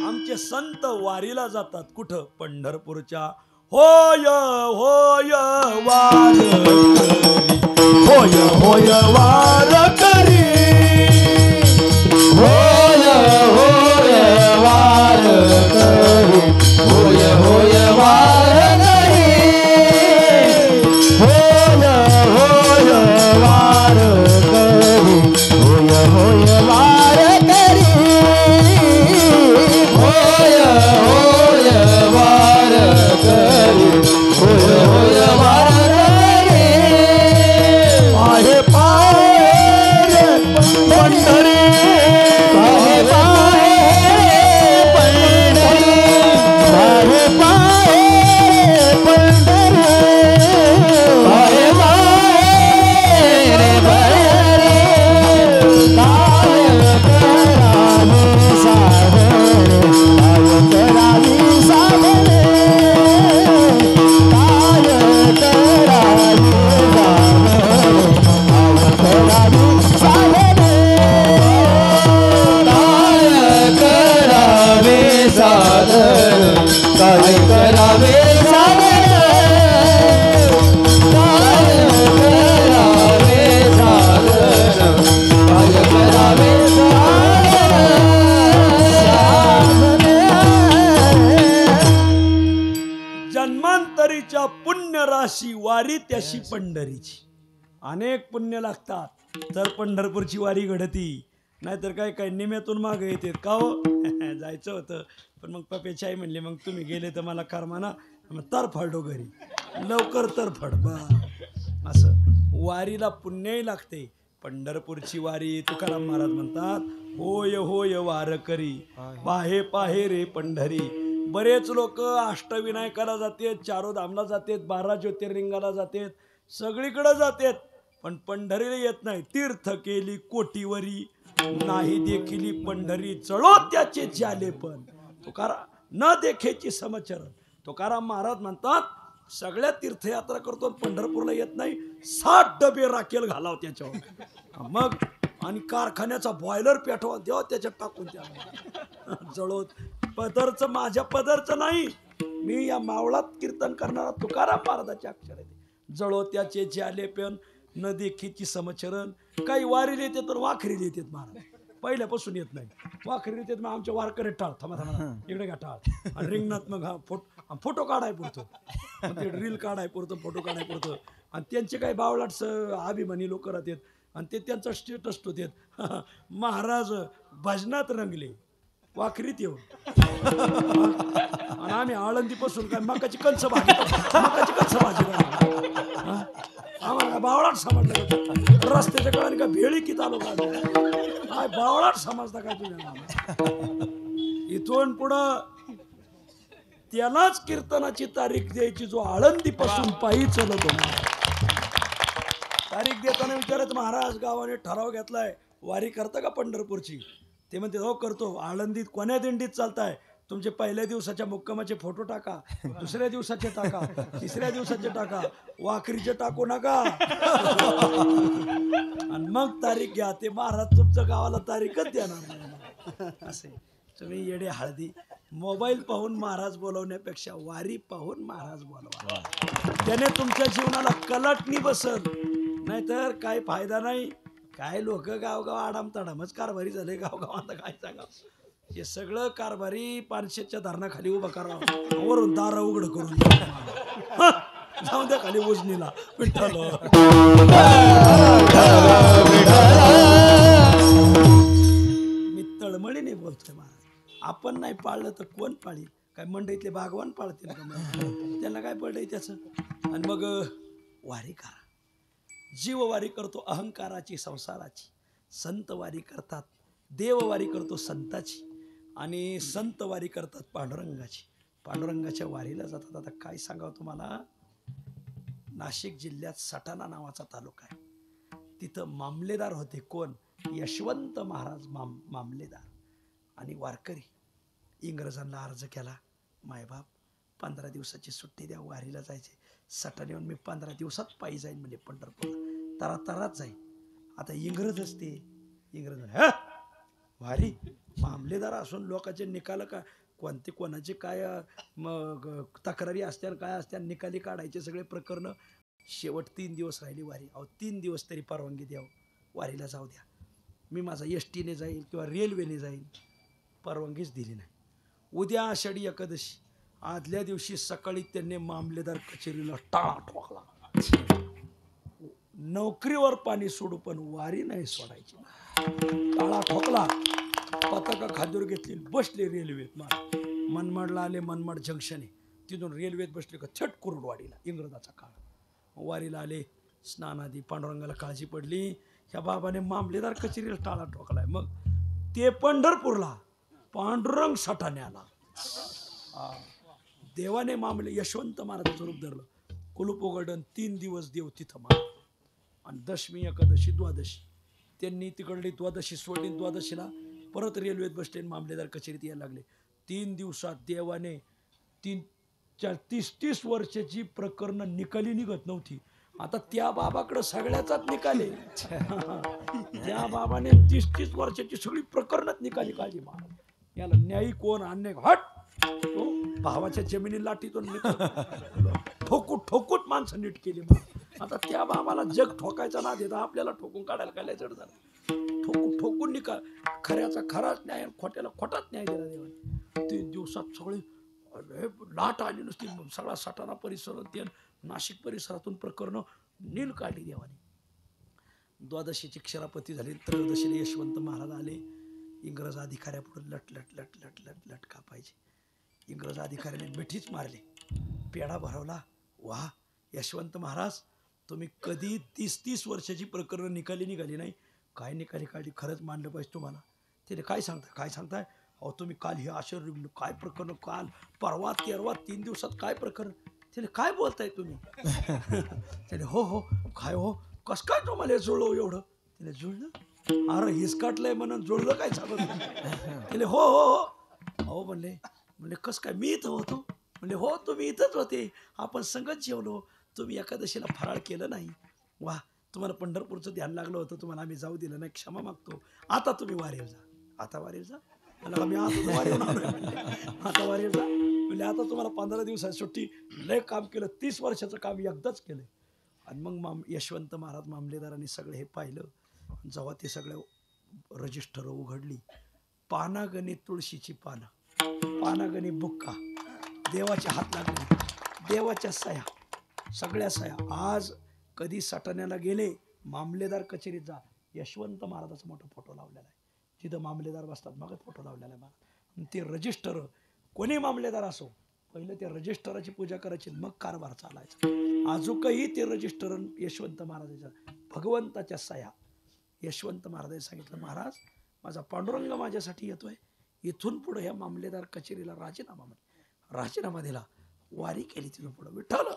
आमचे संत वारीला जातात कुठं? पंढरपूरच्या. होय होय वार होय होय वार करी. होय होय वार करी. होय होय वार करी. होय होय वार करी. होय होय वार करी. होय होय वार करी. होय होय वार करी. आहे पाय तशी पंढरीची अनेक पुण्य लागतात तर पंढरपूरची वारी घडती. नाहीतर काय काय निम्यातून मागं येते का हो जायचं होतं पण मग पप्याची आई म्हणली मग तुम्ही गेले तर मला करमाना मग तर फाडो घरी लवकर तर फड बा. असं वारीला पुण्यही लागते. पंढरपूरची वारी तुकाराम महाराज म्हणतात होय होय वारकरी पाहे पाहे रे पंढरी. बरेच लोक अष्टविनायकाला जातात, चारोधामला जातात, 12 ज्योतिर्लिंगाला जातात, सगळीकडे जातात पण पंढरीला येत नाही. तीर्थ केली कोटीवरी नाही देखिली पंढरी चळो त्याचे झाले पण तुकाराम न देखेची समचरण. तुकाराम महाराज म्हणतात सगळ्या तीर्थयात्रा करतो पंढरपूरला येत नाही. 60 डबे राखेल घालाव त्याच्यावर मग आणि कारखान्याचा बॉयलर पेटवा देवा त्याच्यात टाकून त्या जळवत. पदरचं माझ्या पदरचं नाही, मी या मावळात कीर्तन करणारा तुकाराम महाराजाचे अक्षर आहे. जळो त्याचे ज्याले पण न देखीची समचरण. काही वारीला येतात तर वाखरीला येतात महाराज पहिल्यापासून येत नाही. वाखरीला येतात मग आमच्या वारकरी टाळ थांबा थांबा इकडे घ्या टाळ आणि रिंगणात मग हा फोटो काढाय पुरतो ते रील काढाय पुरतं फोटो काढाय पुरतं आणि त्यांचे काही बावलाट अभिमानी लोक राहतात आणि ते त्यांचा स्टेटस तो देत महाराज भजनात रंगले वाखरीत येऊन आणि आम्ही आळंदीपासून काय मकाची कंच भाजी आम्हाला बावळाट समजलं रस्त्याच्या कळाने का भेळी किती आलो काय बावळाट समजता काय तुझ्या. इथून पुढं त्यालाच कीर्तनाची तारीख द्यायची जो आळंदीपासून पायी चलत होता. तारीख देताना विचारत महाराज गावाने ठराव घेतलाय वारी करता का पंढरपूरची. ते म्हणते हो करतो. आळंदीत कोण्या दिंडीत चालताय तुमचे पहिल्या दिवसाच्या मुक्कामाचे फोटो टाका, दुसऱ्या दिवसाचे टाका, तिसऱ्या दिवसाचे टाका, वाखरीचे टाकू नका आणि मग तारीख घ्या. ते महाराज तुमच्या गावाला तारीखच देणार नाही. असे तुम्ही येडे हळदी मोबाईल पाहून महाराज बोलवण्यापेक्षा वारी पाहून महाराज बोलवा. त्याने तुमच्या जीवनाला कलटणी बसल नाहीतर काय फायदा नाही. काय लोक गावगाव आडामताडामच कारभारी झाले गावगाव. आता काय सांगा हे सगळं कारभारी 500च्या धरणाखाली उभा करावं वरून दार उघड करून जाऊन द्या खाली उजनीला विठ्ठल. मी तळमळीने बोलतोय महाराज. आपण नाही पाळलं तर कोण पाळील. काय मंडईतले बागवान पाळतील का त्यांना काय पडलंय त्याचं. आणि मग वारी करा. जीववारी करतो अहंकाराची संसाराची, संतवारी करतात देववारी करतो संताची आणि संतवारी करतात पांडुरंगाची. पांडुरंगाच्या वारीला जातात. आता काय सांगावं तुम्हाला. नाशिक जिल्ह्यात सटाणा नावाचा तालुका आहे. तिथं मामलेदार होते कोण यशवंत महाराज मामलेदार. आणि वारकरी इंग्रजांना अर्ज केला मायबाप 15 दिवसाची सुट्टी द्या वारीला जायचे. सटाण येऊन मी 15 दिवसात पायी जाईन म्हणजे पंढरपूरला तरात जाईन. आता इंग्रज असते इंग्रज वारी मामलेदार असून लोकांचे निकाल का कोणते कोणाचे काय मग तक्रारी असत्या काय असत्या निकाली काढायचे सगळे प्रकरण. शेवट 3 दिवस राहिली वारी. अहो 3 दिवस तरी परवानगी द्यावं वारीला जाऊ द्या. मी माझा एसटीने जाईल किंवा रेल्वेने जाईल. परवानगीच दिली नाही. उद्या आषाढी एकादशी आदल्या दिवशी सकाळी त्यांनी मामलेदार कचेरीला टाळा ठोकला. नोकरीवर पाणी सोडू पण वारी नाही सोडायची. टाळा ठोकला. पताका खादूर घेतली बसले रेल्वेत. मनमाडला आले. मनमाड जंक्शन आहे तिथून रेल्वेत बसले का छट कुरुडवाडीला इंग्रजाचा काळ. वारीला आले. स्नानादी पांडुरंगाला काळजी पडली ह्या बाबाने मामलेदार कचेरीला टाळा ठोकलाय. मग ते पंढरपूरला पांडुरंग सटाण्याला देवाने मामले यशवंत महाराजाचं रूप धरलं. कुलूप उघडण 3 दिवस देव तिथं मार. आणि दशमी एकादशी द्वादशी त्यांनी तिकडली द्वादशी सोडली. द्वादशीला परत रेल्वेत बसले मामलेदार कचेरीत यायला लागले. 3 दिवसात देवाने 30 वर्षाची प्रकरणं निकाली निघत नव्हती. आता त्या बाबाकडे सगळ्याचाच निकाले. त्या बाबाने 30 वर्षाची सगळी प्रकरणच निकाली काढली. महाराज याला न्यायी कोण अन्याय हट. तो भावाच्या जमिनी लाटीतून ठोकूट माणसं नीट केली. आता त्या बाबाला जग ठोकायचा ना देता आपल्याला ठोकून काढायला काय जड झालं. ठोकून निकाल खऱ्याचा खराच न्याय खोट्याला खोटाच न्याय दिला देवाने. 3 दिवसात सगळे लाट आली नुसती. सगळा सटाणा परिसर ते नाशिक परिसरातून प्रकरणं नील काढली देवाने. द्वादशीची क्षरापती झाली. त्रयोदशीला यशवंत महाराज आले. इंग्रज अधिकाऱ्यापुढे लट लट लट लट लट लट कापायचे. इंग्रज अधिकाऱ्याने मिठीच मारली, पेढा भरवला. वा यशवंत महाराज, तुम्ही कधी 30-30 वर्षाची प्रकरणं निघाली नाही. काय निकाली काढली, खरंच मानलं पाहिजे तुम्हाला. त्याने काय सांगताय अहो तुम्ही काल हे आश्चर्य, काय प्रकरण, काल परवा तेरवा 3 दिवसात काय प्रकरण. त्याने काय बोलताय तुम्ही. त्याने हो काय हो, कस काय तुम्हाला जुळलं एवढं. त्याने जुळलं, अरे हिसकाटलंय म्हणून जुळलं काय सांगत. त्याने हो अहो म्हणले कस काय, मी इथं होतो. म्हणले हो तुम्ही इथंच होते, आपण संगत जेवलो, तुम्ही एकादशीला फराळ केलं नाही. वा, तुम्हाला पंढरपूरचं ध्यान लागलं होतं, तुम्हाला आम्ही जाऊ दिलं नाही, क्षमा मागतो. आता तुम्ही वारीवर जा. आता वारीवर जा मला, मी आता वारीवर आता वारीवर जा. म्हणजे आता तुम्हाला 15 दिवसाची सुट्टी. लय काम केलं, 30 वर्षाचं काम एकदाच केलं. आणि मग यशवंत महाराज मामलेदारांनी सगळं हे पाहिलं. जेव्हा ते सगळं रजिस्टर उघडली, पानागणी तुळशीची पानं, पानागणी बुक्का, देवाच्या हात लागले, देवाच्या सह्या, सगळ्या सह्या. आज कधी सटाण्याला गेले, मामलेदार कचेरीत जा, यशवंत महाराजाचा मोठा फोटो लावलेला आहे. तिथं मामलेदार बसतात, मग फोटो लावलेला आहे मला. ते रजिस्टर, कोणी मामलेदार असो, पहिलं त्या रजिस्टराची पूजा करायची, मग कारभार चालायचा. अजूनही ते रजिस्टर यशवंत महाराजाच्या, भगवंताच्या सह्या. यशवंत महाराजांनी सांगितलं, महाराज माझा पांडुरंग माझ्यासाठी येतोय, इथून पुढे ह्या मामलेदार कचेरीला राजीनामा दिला. वारी केली तिथून पुढे. विठ्ठल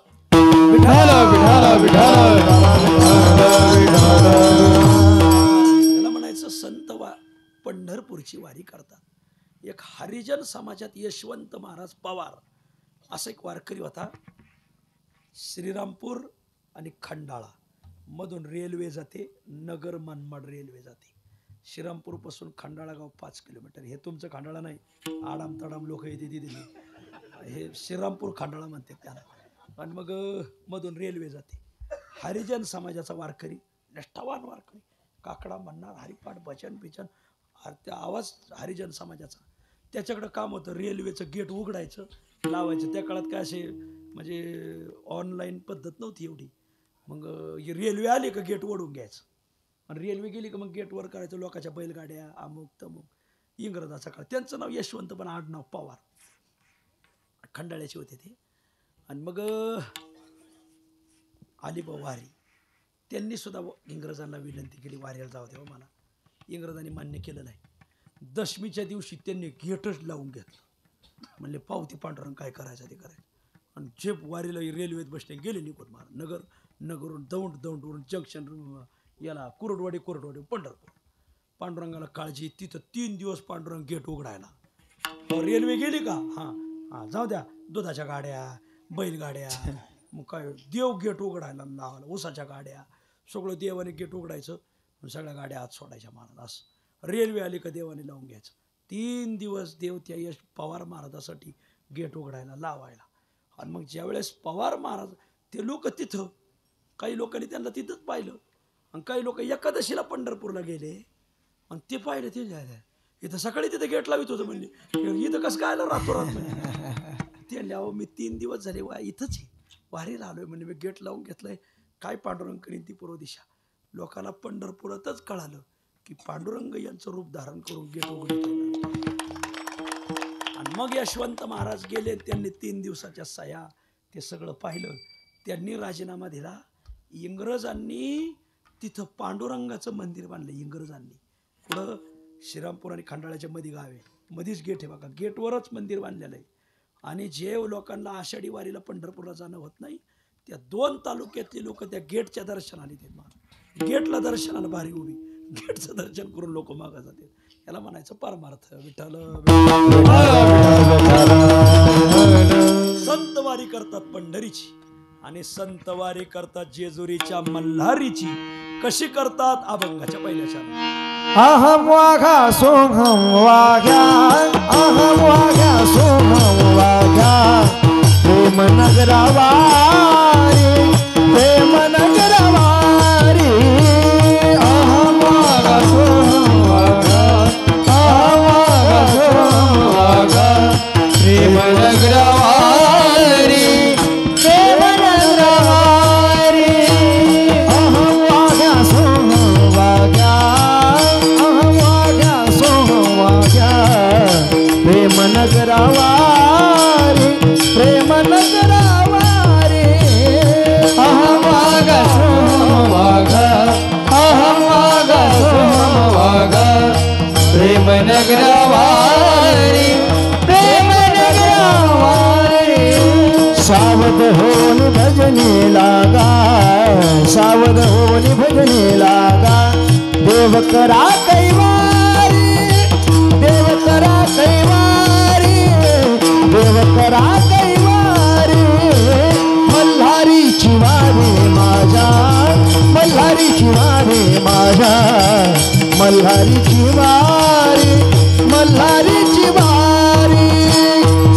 त्याला म्हणायचं संत पंढरपूरची वारी करतात. एक हरिजन समाजात यशवंत महाराज पवार असा एक वारकरी होता. श्रीरामपूर आणि खंडाळा मधून रेल्वे जाते, नगर मनमाड रेल्वे जाते. श्रीरामपूरपासून खंडाळा गाव 5 किलोमीटर. हे तुमचं खंडाळा नाही, आडाम तडाम लोक येते तिथे, हे श्रीरामपूर खंडाळा म्हणते त्याला. आणि मग मधून रेल्वे जाते. हरिजन समाजाचा वारकरी, निष्ठावान वारकरी, काकडा म्हणणार, हरिपाठ, भजन बिजन, त्या आवाज हरिजन समाजाचा. त्याच्याकडं काम होतं, रेल्वेचं गेट उघडायचं, लावायचं. त्या काळात काय असे म्हणजे ऑनलाईन पद्धत नव्हती एवढी. मग रेल्वे आली का गेट ओढून घ्यायचं, आणि रेल्वे गेली का मग गेट वर करायचं. लोकांच्या बैलगाड्या, अमुक तमुक. इंग्रजाचा काळ. त्यांचं नाव यशवंत, पण आडनाव पवार, खंडाळ्याचे होते ते. आणि मग आली वारी. त्यांनी सुद्धा इंग्रजांना विनंती केली, वारीला जाऊ द्यावं मला. इंग्रजांनी मान्य केलं नाही. दशमीच्या दिवशी त्यांनी गेटच लावून घेतलं. म्हणले पावती पांढरंग, काय करायचं ते करायचं. आणि जे वारीला रेल्वेत बसले गेले निघून मार. नगरून दौंडवरून जंक्शन याला कुरडवाडी पंढरपूर. पांडुरंगाला काळजी. तिथं 3 दिवस पांडुरंग गेट उघडायला. रेल्वे गेली का, हां जाऊ द्या, दुधाच्या गाड्या, बैलगाड्या, मग काय देव गेट उघडायला लावला, ऊसाच्या गाड्या, सगळं देवाने गेट उघडायचं, सगळ्या गाड्या आत सोडायच्या महाराज. असं रेल्वे आली का देवाने लावून घ्यायचं. 3 दिवस देव त्या यश पवार महाराजासाठी गेट उघडायला लावायला. आणि मग ज्यावेळेस पवार महाराज, ते लोक तिथं, काही लोकांनी त्यांना तिथंच पाहिलं, आणि काही लोक एकादशीला पंढरपूरला गेले आणि ते पाहिलं. ते झालं इथं सकाळी तिथं गेट लावित होतं. म्हणले इथं कसं काय आलं रातोरात. म्हणजे ते अहो मी 3 दिवस झाले इथंच आहे, वारीला आलोय. म्हणजे मी गेट लावून घेतलंय, काय पांडुरंग करीन ती पूर्व दिशा. लोकांना पंढरपुरातच कळालं की पांडुरंग यांचं रूप धारण करून गेट उघडे केलं. आणि मग यशवंत महाराज गेले. त्यांनी 3 दिवसाच्या सह्या, ते सगळं पाहिलं. त्यांनी राजीनामा दिला. इंग्रजांनी तिथं पांडुरंगाचं मंदिर बांधलं. इंग्रजांनी पुढं श्रीरामपूर आणि खंडाळ्याच्या मध्ये गाव आहे, मध्येच गेट आहे बघा, गेटवरच मंदिर बांधलेलं आहे. आणि जे लोकांना आषाढी वारीला पंढरपूरला जाणं होत नाही, त्या 2 तालुक्यातले लोक त्या गेटच्या दर्शनाला येतात. गेटला दर्शनाला भारी उभी, गेटचं दर्शन करून लोक मागा जातात. याला म्हणायचं परमार्थ. विठ्ठल संत वारी करतात पंढरीची, आणि संत वारी करतात जेजुरीच्या मल्हारीची. कशी करतात, अभंगाच्या पहिल्या शाळा. अहम वाघा सोहम वाघ्या, अहम वाघ्या सोहम वाघ्या, प्रेम नगरवारी, प्रेम नगरवारी. अहम वाघा सोहम वाघ्या, अहम वाघा सोहम वाघ्या, प्रेम नगरवारी, प्रेम नगरवारी. वाघा प्रेम नगरवारी प्रेम नगरवारी सावध होऊन भजनी लागा सावध होऊन भजनी लागा देव करा कैवारी देव करा कैवारी देव करा कैवारी मल्हारीची वारी माझ्या मल्हारीची वारी माझ्या मल्हारीची वारी मल्हारीची वारी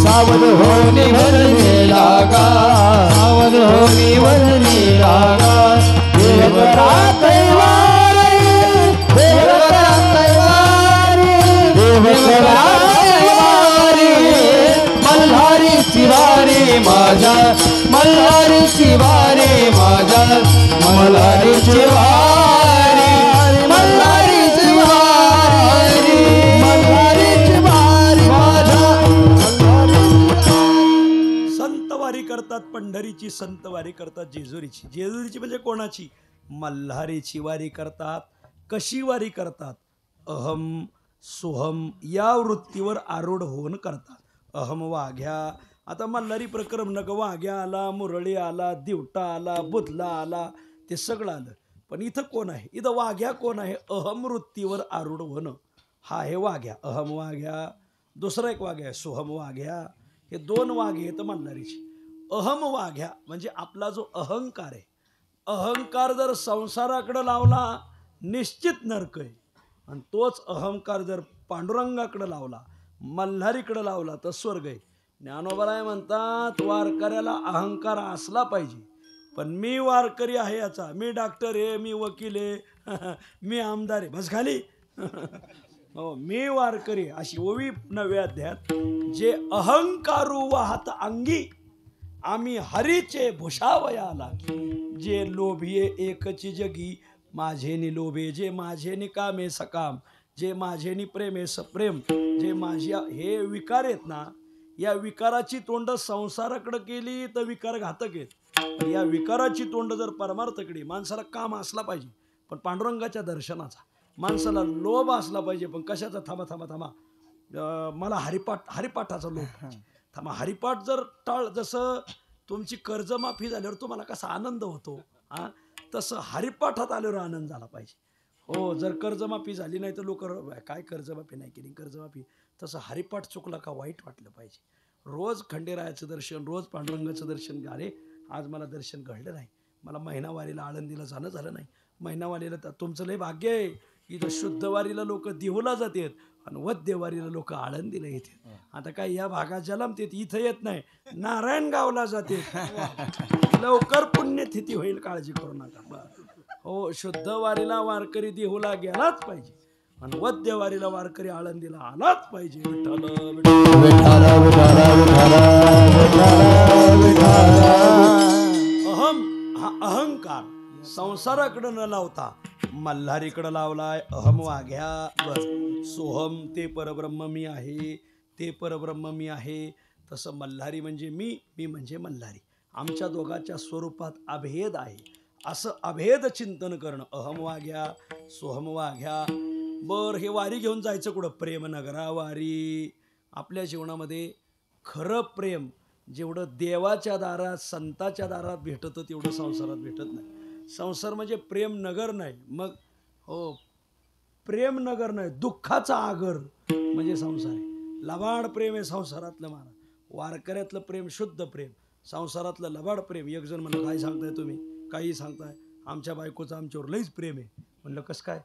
सावध होनी भजनी लागा सावध होनी भजनी लागा देव करा कैवारी देव करा कैवारी देव करा कैवारी मल्हारीची वारी माझ्या मल्हारीची वारी माझ्या मल्हारीची वारी मल्हारीची वारी मल्हारीची वारी माझ्या संत वारी करतात पंढरीची संत वारी करतात जेजुरीची जेजुरीची म्हणजे कोणाची मल्हारीची वारी करतात कशी वारी करतात अहम सोहम या वृत्तीवर आरूढ होऊन करतात अहम वाघ्या आता मल्हारी प्रकरण नग वाघ्या आला मुरळी आला दिवटा आला बुधला आला ते सगळं आलं पण इथं कोण आहे इथं वाघ्या कोण आहे अहम वृत्तीवर आरूढ होणं हा आहे वाघ्या अहम वाघ्या दुसरा एक वाघ्या आहे सोहम वाघ्या हे दोन वाघे आहेत मल्हारीची अहम वाघ्या म्हणजे आपला जो अहंकार आहे अहंकार जर संसाराकडे लावला निश्चित नरक आहे आणि तोच अहंकार जर पांडुरंगाकडे लावला मल्हारीकडे लावला तर स्वर्ग आहे ज्ञानोबराय म्हणतात वारकऱ्याला अहंकार असला पाहिजे पण मी वारकरी आहे याचा मी डॉक्टर आहे मी वकील आहे मी आमदार आहे बस खाली हो मी वारकरी अशी ओवी 9व्या अध्यायात जे अहंकारू वाहत अंगी आम्ही हरीचे भूषावयाला जे लोभिये एकची जगी माझेनी लोभे जे माझेनी कामे सकाम जे माझेनी प्रेमे सप्रेम जे माझ्या हे विकार आहेत ना या विकाराची तोंड संसाराकडे केली तर विकार घातक आहेत या विकाराची तोंड जर परमार्थकडे माणसाला काम असला पाहिजे पण पांडुरंगाच्या दर्शनाचा माणसाला लोभ असला पाहिजे पण कशाचा थांबा थांबा थांबा मला हरिपाठाचा लोभ पाहिजे थांबा हरिपाठ जर जसं तुमची कर्जमाफी झाल्यावर तुम्हाला कसा आनंद होतो तसं हरिपाठात आल्यावर आनंद झाला पाहिजे हो जर कर्जमाफी झाली नाही तर लोक काय कर्जमाफी नाही केली कर्जमाफी तसं हरिपाठ चुकला का वाईट वाटलं पाहिजे रोज खंडेरायाचं दर्शन रोज पांडुरंगाचं दर्शन अरे आज मला दर्शन घडलं नाही मला महिनावारीला आळंदीला जाणं झालं नाही महिनावारीला तुमचं लय भाग्य आहे इथं शुद्धवारीला लोक देहूला जातात आणि वद्यवारीला लोक आळंदीला येतात आता काय या भागात जलमतेत इथं येत नाही नारायणगावला जाते लवकर पुण्यतिथी होईल काळजी करू नका हो शुद्धवारीला वारकरी देहूला गेलाच पाहिजे आणि वद्यवारीला वारकरी आळंदीला आलाच पाहिजे विठ्ठल अहम हा अहंकार संसाराकडे न लावता मल्हारीकडे लावलाय अहम वाघ्या बर सोहम ते परब्रह्म मी आहे ते परब्रह्म मी आहे तसं मल्हारी म्हणजे मी म्हणजे मल्हारी आमच्या दोघांच्या स्वरूपात अभेद आहे असं अभेद चिंतन करणं अहम वाघ्या सोहम वाघ्या बर हे वारी घेऊन जायचं कुठं प्रेम नगरा वारी आपल्या जीवनामध्ये खरं प्रेम जेवढं देवाच्या दारात संताच्या दारात भेटतं तेवढं संसारात भेटत नाही संसार म्हणजे प्रेम नगर नाही मग हो प्रेम नगर नाही दुःखाचा आगर म्हणजे संसार आहे लबाड प्रेम आहे संसारातलं मारा वारकऱ्यातलं प्रेम शुद्ध प्रेम संसारातलं लबाड प्रेम एक जण म्हणलं काय सांगताय तुम्ही काही सांगताय आमच्या बायकोचं आमच्यावर लईच प्रेम आहे म्हणलं कसं काय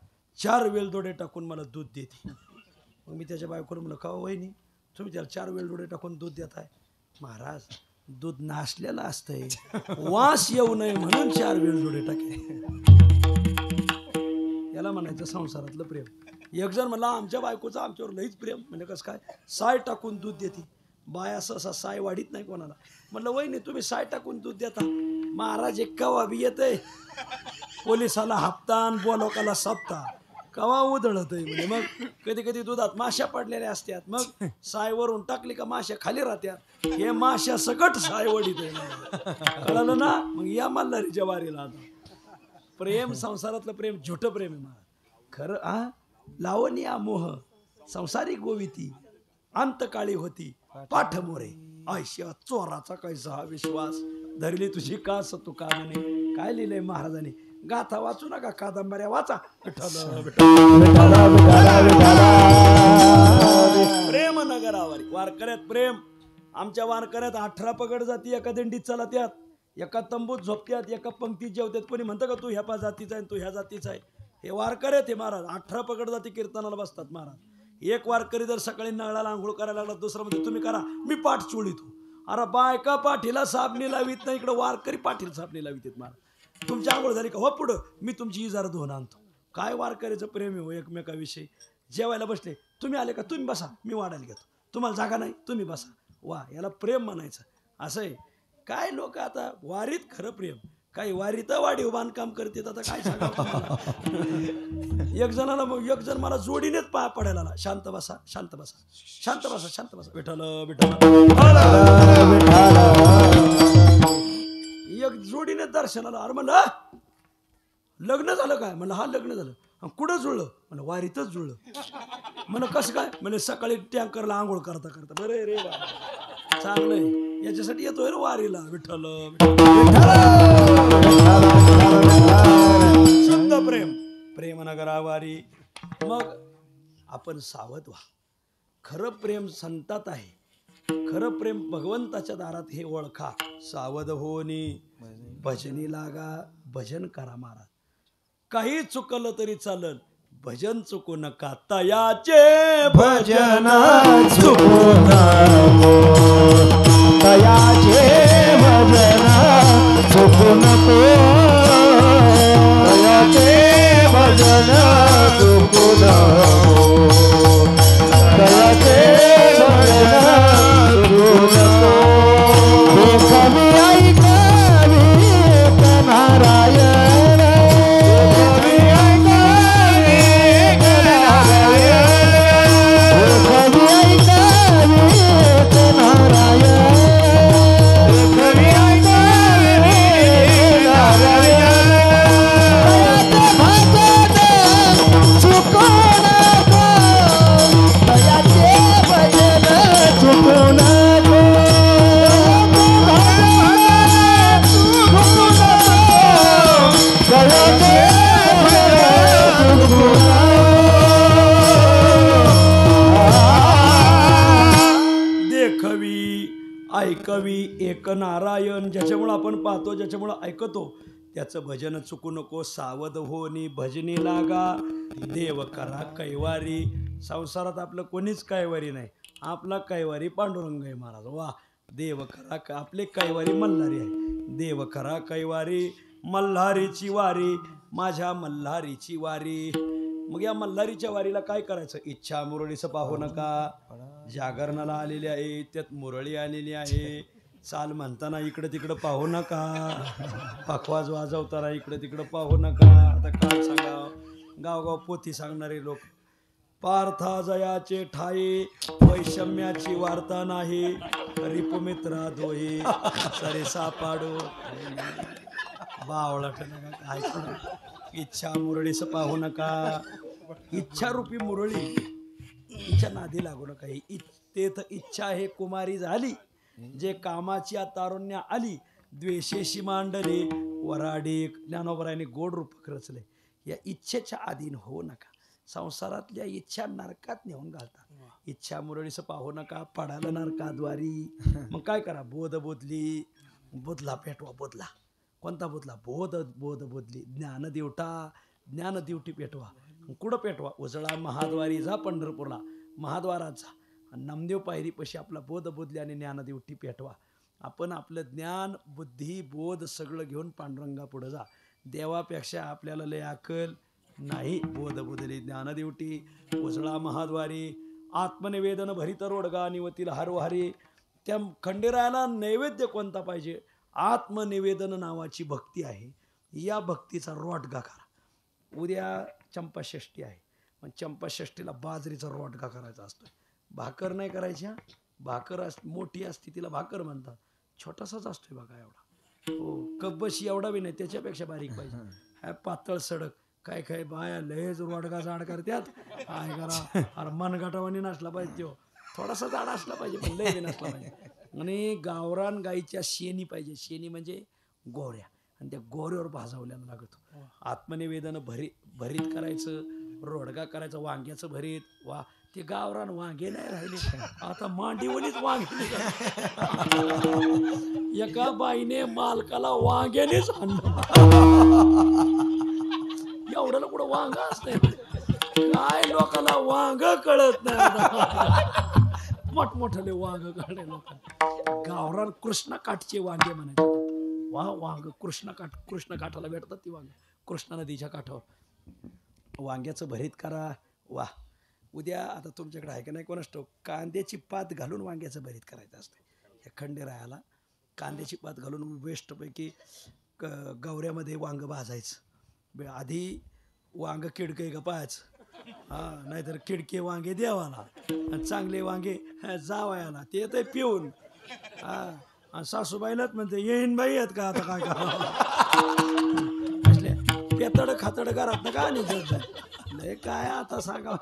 4 वेलदोडे टाकून मला दूध देते मग मी त्याच्या बायकोला म्हणलं का वहिनी तुम्ही त्याला 4 वेलदोडे टाकून दूध देताय महाराज दूध नासलेलं असतंय वास येऊ नये म्हणून 4 वेलदोडे टाके याला म्हणायचं संसारातलं प्रेम एक जण म्हणला आमच्या बायकोचं आमच्यावर लईच प्रेम म्हणजे कसं काय साय टाकून दूध देते बाय असं साय वाढीत नाही कोणाला म्हणलं वहिनी तुम्ही साय टाकून दूध देता महाराज एक कवा बी येतंय पोलिसाला हप्तान बोलोकाला सप्ता कवा उधळत आहे म्हणजे मग कधी कधी दुधात माश्या पडलेल्या असतात मग सायवरून टाकली का माश्या खाली राहत्यात हे माश्या सकट साय वडीत आहे कळलं ना मग या मल्हारीच्या वारीला आता प्रेम संसारातलं प्रेम झुटं प्रेम आहे मला खरं लावणी मोह संसारिक गोविती अंतकाळी होती पाठ मोरे आयशा चोराचा कैसा हा विश्वास धरली तुझी कास तू का म्हणे. काय लिहिलंय महाराजांनी. गाथा वाचू नका कादंबऱ्या वाचा. विठ्ठल प्रेम नगरावारी वारकऱ्यात प्रेम. आमच्या वारकऱ्यात 18 पगड जाती एका दिंडीत चालत्यात, एका तंबूत झोपत्यात, एका पंक्तीत जेवत्यात. कोणी म्हणतं का तू ह्या जातीचा आहे तू ह्या जातीचा आहे. हे वारकऱ्यात हे महाराज 18 पगड जाती कीर्तनाला बसतात महाराज. एक वारकरी जर सकाळी नळाला आंघोळ करायला लागला दुसरा म्हणजे तुम्ही करा मी पाठ चोळीतो. अरे बायका पाठीला साबणी लावित नाही इकडे वारकरी पाठीला साबणी लावित महाराज. तुमची आंघोळ झाली का हो पुढं मी तुमची इजार धुवून आणतो. काय वारकऱ्याचं प्रेम आहे हो एकमेकाविषयी. जेवायला बसले तुम्ही आले का तुम्ही बसा मी वाढायला घेतो. तुम्हाला जागा नाही तुम्ही बसा. वा याला प्रेम म्हणायचं. असं आहे. काय लोक आता वारीत खरं प्रेम. काही वारीत वाढीव बांधकाम करतात. आता काय सांगा. एक जणाला मग एक जण मला जोडीनेच पाय पडायला आला. शांत बसा शांत बसा शांत बसा शांत बसा. विठ्ठल विठ्ठल एक जोडीने दर्शनाला. अरे म्हणलं लग्न झालं काय. म्हणलं हा लग्न झालं. कुठं जुळलं. म्हणलं वारीतच जुळलं. म्हणलं कसं काय. म्हणजे सकाळी टँकरला आंघोळ करता करता. बरे रे चांगलंय याच्यासाठी येतोय रे वारीला. विठ्ठल शुद्ध प्रेम प्रेम नगरा वारी. मग आपण सावध व्हा. खरं प्रेम संतात आहे. खरं प्रेम भगवंताच्या दारात हे ओळखा. सावध होनी भजनी लागा. भजन करा महाराज. काही चुकलं तरी चालल भजन चुकू नका. तयाचे भजन चुकू नको. तयाचे भजन चुकू नको. तयाचे भजन चुकू नको. तयाचे भजन चुकू नको. कवी ऐकावी नारायण. कवी ऐकावी नारायण. कवी ऐकावी नारायण. कवी ऐकावी नारायण. तयाचे भजन चुकू नको. देखवी ऐकवी एक नारायण. ज्याच्यामुळं आपण पाहतो ज्याच्यामुळं ऐकतो त्याचं भजन चुकू नको. सावध होनी भजनी लागा. देव करा कैवारी. संसारात आपलं कोणीच कैवारी नाही. आपला कैवारी पांडुरंग आहे महाराज. वा देव करा आपले कैवारी मल्हारी आहे. देव करा कैवारी मल्हारीची वारी. माझ्या मल्हारीची वारी. मग या मल्हारीच्या वारीला काय करायचं. इच्छा मुरळीचं पाहू नका. जागरणाला आलेली आहे त्यात मुरळी आलेली आहे. चाल म्हणताना इकडं तिकडं पाहू नका. पखवाज वाजवताना इकडं तिकडं पाहू नका. आता काय सांगा. गावगाव पोथी सांगणारे लोक. पार्था जयाचे ठाई वैषम्याची वार्ता नाही. रिपुमित्रा दोही सरे सापाडो. बावळा काय इच्छा मुरळीस पाहू नका. इच्छा रूपी मुरळी इच्छा नादी लागू नका. तेथ इच्छा हे कुमारी झाली. जे कामाची तारुण्य आली. द्वेषेशी मांडले वराडे. ज्ञानोबरायाने गोड रूपक रचले. या इच्छेच्या अधीन होऊ नका. संसारातल्या इच्छा नरकात नेऊन घालतात. इच्छा मुरळीस पाहू नका. पडायला नरकाद्वारी. मग काय करा. बोध बोधली. बोधला पेटवा. बोधला कोणता बोधला. बोध बोधली. ज्ञान देवटा. ज्ञान देवटी पेटवा. कुठं पेटवा. उजळा महाद्वारी जा. पंढरपूरला महाद्वारात जा. नामदेव पायरीपाशी आपला बोध बोधली आणि ज्ञानदेवटी पेटवा. आपण आपलं ज्ञान बुद्धी बोध सगळं घेऊन पांडुरंगा पुढे जा. देवापेक्षा आपल्याला लय अक्कल नाही. बोध बोधली ज्ञानदेवटी उजळा महाद्वारी. आत्मनिवेदन भरित रोडगा निवतील हरवारी. त्या खंडेरायाला नैवेद्य कोणता पाहिजे. आत्मनिवेदन नावाची भक्ती आहे. या भक्तीचा रोडगा करा. उद्या चंपाषष्ठी आहे. पण चंपाषष्ठीला बाजरीचा रोडगा करायचा असतो. भाकर नाही करायची. भाकर मोठी असते तिला भाकर म्हणतात. छोटासाच असतोय बघा एवढा. हो कब्बशी एवढा बी नाही त्याच्यापेक्षा बारीक पाहिजे. हा पातळ सडक काय काय बाया लयच रोडगा जाड करत्यात. काय करा अरे मनगटावानी नसला पाहिजे तो, थोडासा जाड असला पाहिजे पण लय बी नसला पाहिजे. आणि गावरान गाईच्या शेणी पाहिजे. शेणी म्हणजे गोऱ्या, आणि त्या गोऱ्यावर भाजवल्याला लागतो. आत्मनिवेदन भरीत करायचं, रोडगा करायचं, वांग्याचं भरीत. वा ते गावरान वांगे नाही राहिले आता, मांडीवलीच वांगे. एका बाईने मालकाला वांग्यानेच आणलं. एवढ्याला कुठं वांग असतंय? काय लोकांना वांग कळत नाही. मोठमोठाले वांग कळले लोकांना. गावरान कृष्णकाठचे वांगे म्हणायचे. वा वांग कृष्णकाठाला भेटतात ती वांग, कृष्णा नदीच्या काठावर. वांग्याचं भरीत करा. वा उद्या आता तुमच्याकडे आहे का नाही कोणास ठाऊक, कांद्याची पात घालून वांग्याचं भरीत करायचं असतं. ह्या खंडेरायाला कांद्याची पात घालून बेस्टपैकी गवऱ्यामध्ये वांग भाजायचं. आधी वांग किडके का पाहायचं, हां, नाहीतर किडके वांगे देवाला आणि चांगले वांगे जावायला. ते येतं पिऊन. हां, आणि सासूबाईलाच म्हणते येईन बाई आहेत का आता, काय असले पेतड खातड घरात ना का नाही काय आता सांगा.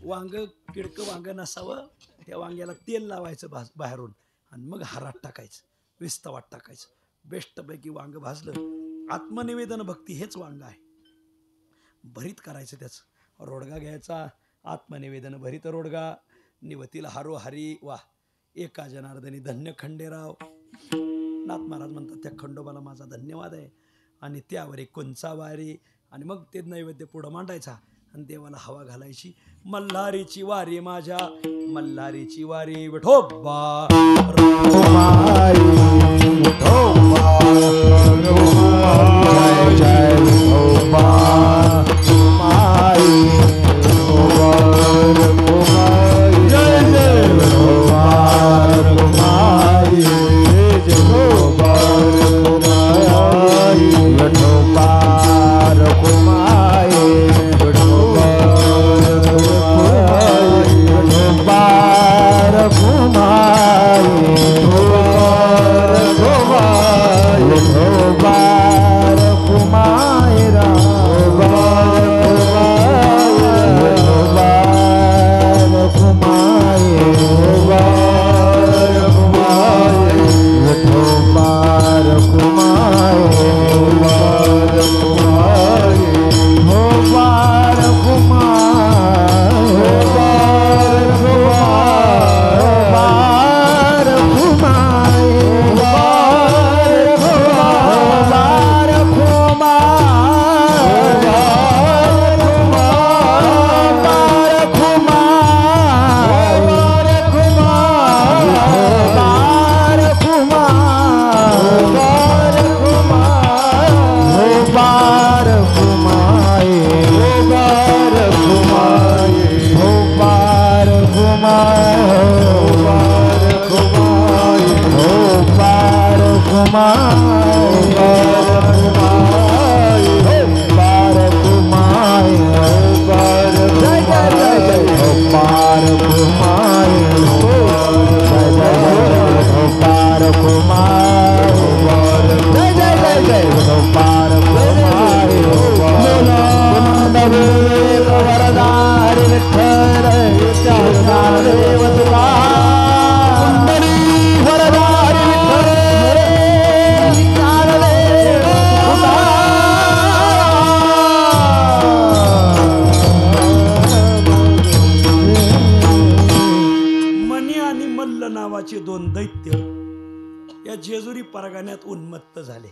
वांग किडकं वांग नसावं, त्या वांग्याला तेल लावायचं बाहेरून, आणि मग हारात टाकायचं, विस्तवात टाकायचं. बेस्टपैकी वांग भाजलं. आत्मनिवेदन भक्ती हेच वांग आहे. भरीत करायचं त्याचं. रोडगा घ्यायचा, आत्मनिवेदन भरीत रोडगा. निवतीला हारो हरी. वा एका जनार्दनी धन्य खंडेराव. नाथ महाराज म्हणतात त्या खंडोबाला माझा धन्यवाद आहे. आणि त्यावर एक कुंचावारी, आणि मग ते नैवेद्य पुढं मांडायचा आणि देवाला हवा घालायची. मल्हारीची वारी माझ्या मल्हारीची वारी विठोबा. जय जय विठोबा माई, जय जय विठोबा माई, विठोबा परगाण्यात उन्मत्त झाले.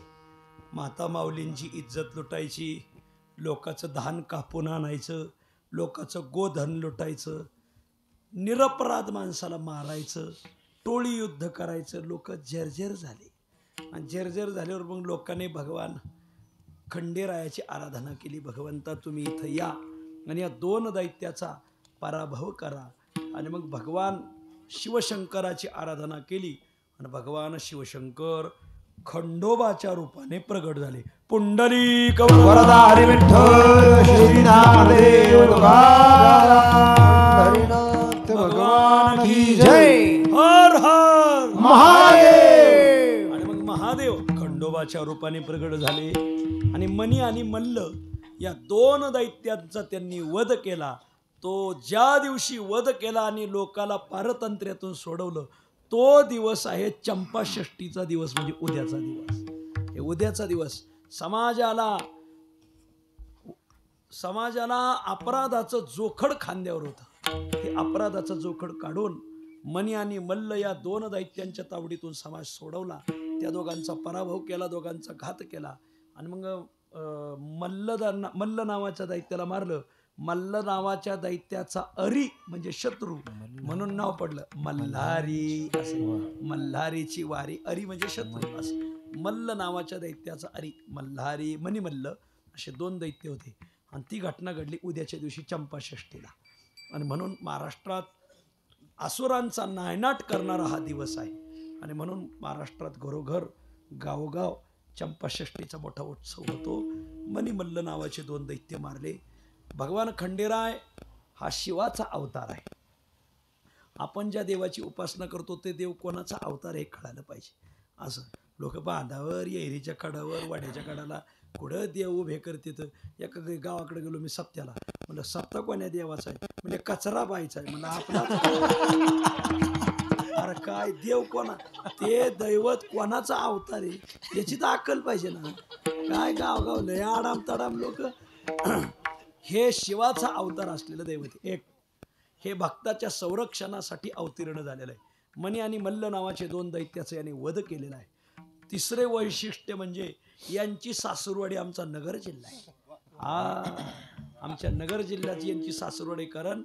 माता माऊलींची इज्जत लुटायची, लोकांचं धान कापून आणायचं, लोकांचं गोधन लुटायचं, निरपराध माणसाला मारायचं, टोळी युद्ध करायचं. लोक जर्जर झाले. आणि जर्जर झाल्यावर मग लोकांनी भगवान खंडेरायाची आराधना केली. भगवंता तुम्ही इथं या आणि या दोन दैत्याचा पराभव करा. आणि मग भगवान शिवशंकराची आराधना केली आणि भगवान शिवशंकर खंडोबाच्या रूपाने प्रगट झाले. पुंडलिक वरदा हरी विठ्ठल श्री नामदेव हरिनाथ भगवान की जय. हर हर महादेव. आणि मग महादेव खंडोबाच्या रूपाने प्रगट झाले. आणि आणि मणी आणि मल्ल या दोन दैत्यांचा त्यांनी वध केला. तो ज्या दिवशी वध केला आणि लोकाला पारतंत्र्यातून सोडवलं तो दिवस आहे चंपाषष्ठीचा दिवस, म्हणजे उद्याचा दिवस. हे उद्याचा दिवस समाजाला अपराधाचं जोखड खांद्यावर होतं. हे अपराधाचं जोखड काढून मणी आणि मल्ल या दोन दैत्यांच्या तावडीतून समाज सोडवला. त्या दोघांचा पराभव केला, दोघांचा घात केला. आणि मग मल्ल नावाच्या दैत्याला मारलं. मल्ल नावाच्या दैत्याचा अरी म्हणजे शत्रू म्हणून नाव पडलं मल्हारी असे. मल्हारीची वारी, अरी म्हणजे शत्रू असे. मल्ल नावाच्या दैत्याचा अरी, मल्हारी मणिमल्ल असे दोन दैत्य होते. आणि ती घटना घडली उद्याच्या दिवशी चंपाषष्ठीला. आणि म्हणून महाराष्ट्रात असुरांचा नायनाट करणारा हा दिवस आहे. आणि म्हणून महाराष्ट्रात घरोघर गावोगाव चंपाषष्ठीचा मोठा उत्सव होतो. मणिमल्ल नावाचे दोन दैत्य मारले. भगवान खंडेराय हा शिवाचा अवतार आहे. आपण ज्या देवाची उपासना करतो ते देव कोणाचा अवतार हे कळायला पाहिजे. असं लोक बांधावर, येरीच्या कडावर, वाड्याच्या कडाला कुठं देव उभे करते. तर एका गावाकडे गेलो मी सप्त्याला, म्हणलं सप्ता कोण्या देवाचा आहे? म्हणजे कचरा बाईचा आहे. म्हणलं आपला अरे काय देव कोणा, ते दैवत कोणाचा अवतार आहे याची तर अक्कल पाहिजे ना. काय गावगाव लय आडाम तडाम लोक. हे शिवाचा अवतार असलेलं दैवत एक, हे भक्ताच्या संरक्षणासाठी अवतीर्ण झालेलं आहे. मणी आणि मल्ल नावाचे दोन दैत्याचे यांनी वध केलेला आहे. तिसरे वैशिष्ट्य म्हणजे यांची सासूरवाडी आमचा नगर जिल्हा आहे. आमच्या नगर जिल्ह्याची यांची सासूरवाडी. कारण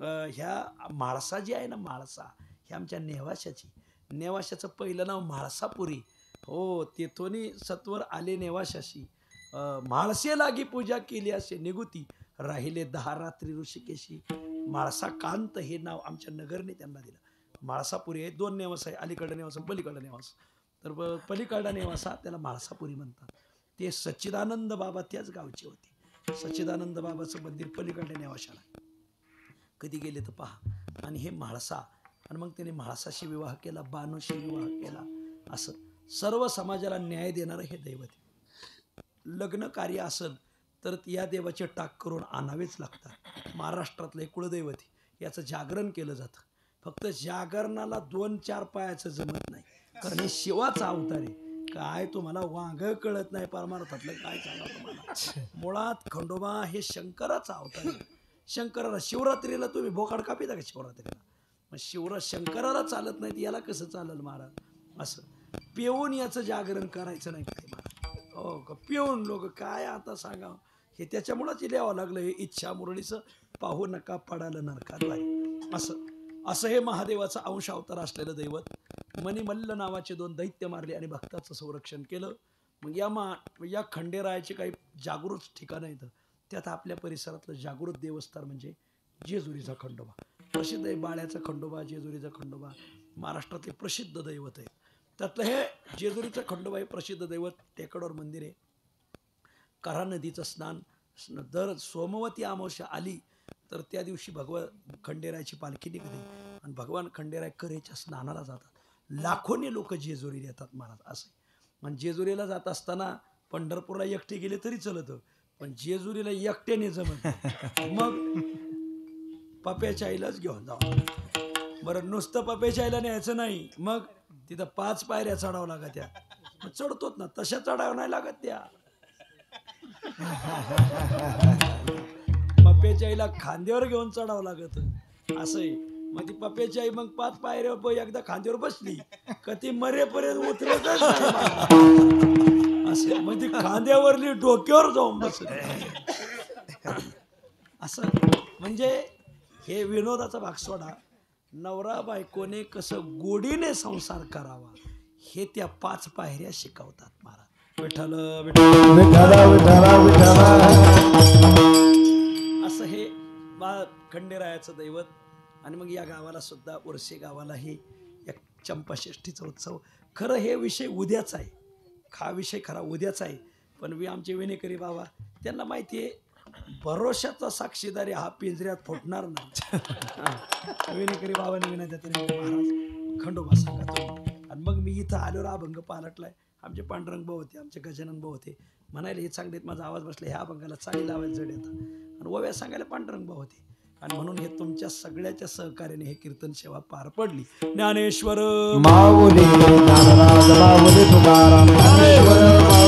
ह्या म्हाळसा जी आहे ना, म्हाळसा ही आमच्या नेवाशाची. नेवाशाचं पहिलं नाव म्हाळसापुरी. हो, तेथोनी सत्वर आले नेवाशाशी. म्हाळसे लागी पूजा केली असे निगुती, राहिले 10 रात्री ऋषिकेशी. म्हाळसा कांत हे नाव आमच्या नगरने त्यांना दिलं. म्हाळसापुरी आहे. 2 नेवास आहे, अलीकडं नेवास, पलीकडं नेवास. तर पलीकडा नेवासा त्याला म्हाळसापुरी म्हणतात. ते सच्चिदानंद बाबा त्याच गावचे होते. सच्चिदानंद बाबाचं मंदिर पलीकडे नेवाशाला. कधी गेले तर पहा. आणि हे म्हाळसा. आणि मग त्याने म्हाळसाशी विवाह केला, बानूशी विवाह केला. असं सर्व समाजाला न्याय देणारं हे दैवत. लग्न कार्य असेल तर या देवाचे टाक करून आणावेच लागतात. महाराष्ट्रातलं हे कुळदैवत याचं जागरण केलं जातं. फक्त जागरणाला 2-4 पायाचं जमत नाही, कारण हे शिवाचा अवतार आहे. काय तुम्हाला वांग कळत नाही परमार्थातलं, काय सांगा तुम्हाला. मुळात खंडोबा हे शंकराचा अवतार आहे. शंकराला शिवरात्रीला तुम्ही बोकाड कापिता का शिवरात्रीला? मग शंकराला चालत नाही, याला कसं चालेल महाराज? असं पिऊन याचं जागरण करायचं नाही ते महाराज. हो का, पिऊन लोक काय आता सांगा. हे त्याच्यामुळंच लिहावं लागलं, हे इच्छा मुरळीचं पाहू नका पडालं नरकाद्वारे. असं हे महादेवाचा अंश अवतार असलेलं दैवत. मणिमल्ल नावाचे 2 दैत्य मारले आणि भक्ताचं संरक्षण केलं. मग या खंडेरायाचे काही जागृत ठिकाणं आहेत. त्यात आपल्या परिसरातलं जागृत देवस्थान म्हणजे जेजुरीचा खंडोबा. प्रसिद्ध आहे. बाळ्याचा खंडोबा, जेजुरीचा खंडोबा महाराष्ट्रातले प्रसिद्ध दैवत आहे. त्यातलं हे जेजुरीचं खंडोबा हे प्रसिद्ध दैवत. टेकडावर मंदिर आहे. कऱ्हा नदीचं स्नान दर सोमवती अमावस्या आली तर त्या दिवशी खंडेरायाची पालखी निघते आणि भगवान खंडेराय करेच्या स्नानाला जातात. लाखोने लोक जेजुरीला येतात महाराज. असं म्हणजे जेजुरीला जात असताना पंढरपूरला एकटे गेले तरी चलत, पण जेजुरीला एकट्याने जमत. मग पप्याच्या आईलाच घेऊन जावं. बरं, नुसतं पप्याच्या आईला न्यायचं नाही, मग तिथं 5 पायऱ्या चढावं लागत. त्या मग चढतोत ना, तशा चढावं नाही लागत. त्या पप्याच्या आईला खांद्यावर घेऊन चढावं लागत. असंय. मग ती पप्याची आई मग 5 पायऱ्यावर एकदा खांद्यावर बसली का ती मरेपर्यंत उतरतच नाही. असे मग ती खांद्यावरली डोक्यावर जाऊन बसली. असं म्हणजे हे विनोदाचा भाग सोडा. नवरा बायकोने कसं गोडीने संसार करावा हे त्या 5 पायऱ्या शिकवतात महाराज. विठ्ठल असं हे खंडेरायाचं दैवत. आणि मग या गावाला सुद्धा, उर्से गावालाही एक चंपाषष्ठीचा उत्सव. खरं हे विषय उद्याच आहे. हा विषय खरा उद्याच आहे. पण आमचे विनेकरी बाबा, त्यांना माहिती आहे भरोशाचा साक्षीदारी हा पिंजऱ्यात फुटणार नाही. विनेकरी बाबाने विनंती महाराज खंडोबा सांगा तुम्ही. आणि मग मी इथं आल्यावर अभंग पालटलाय. आमचे पांडुरंग भाऊ होते, आमचे गजानन भाऊ होते, म्हणायला हे चांगलेत, माझा आवाज बसला, ह्या अभंगाला चाली लावायला जड येतं, आणि ओव्या सांगायला पांडुरंग भाऊ होते. आणि म्हणून हे तुमच्या सगळ्याच्या सहकार्याने हे कीर्तन सेवा पार पडली. ज्ञानेश्वर माऊली ज्ञानराज माऊली तुकाराम ज्ञानेश्वर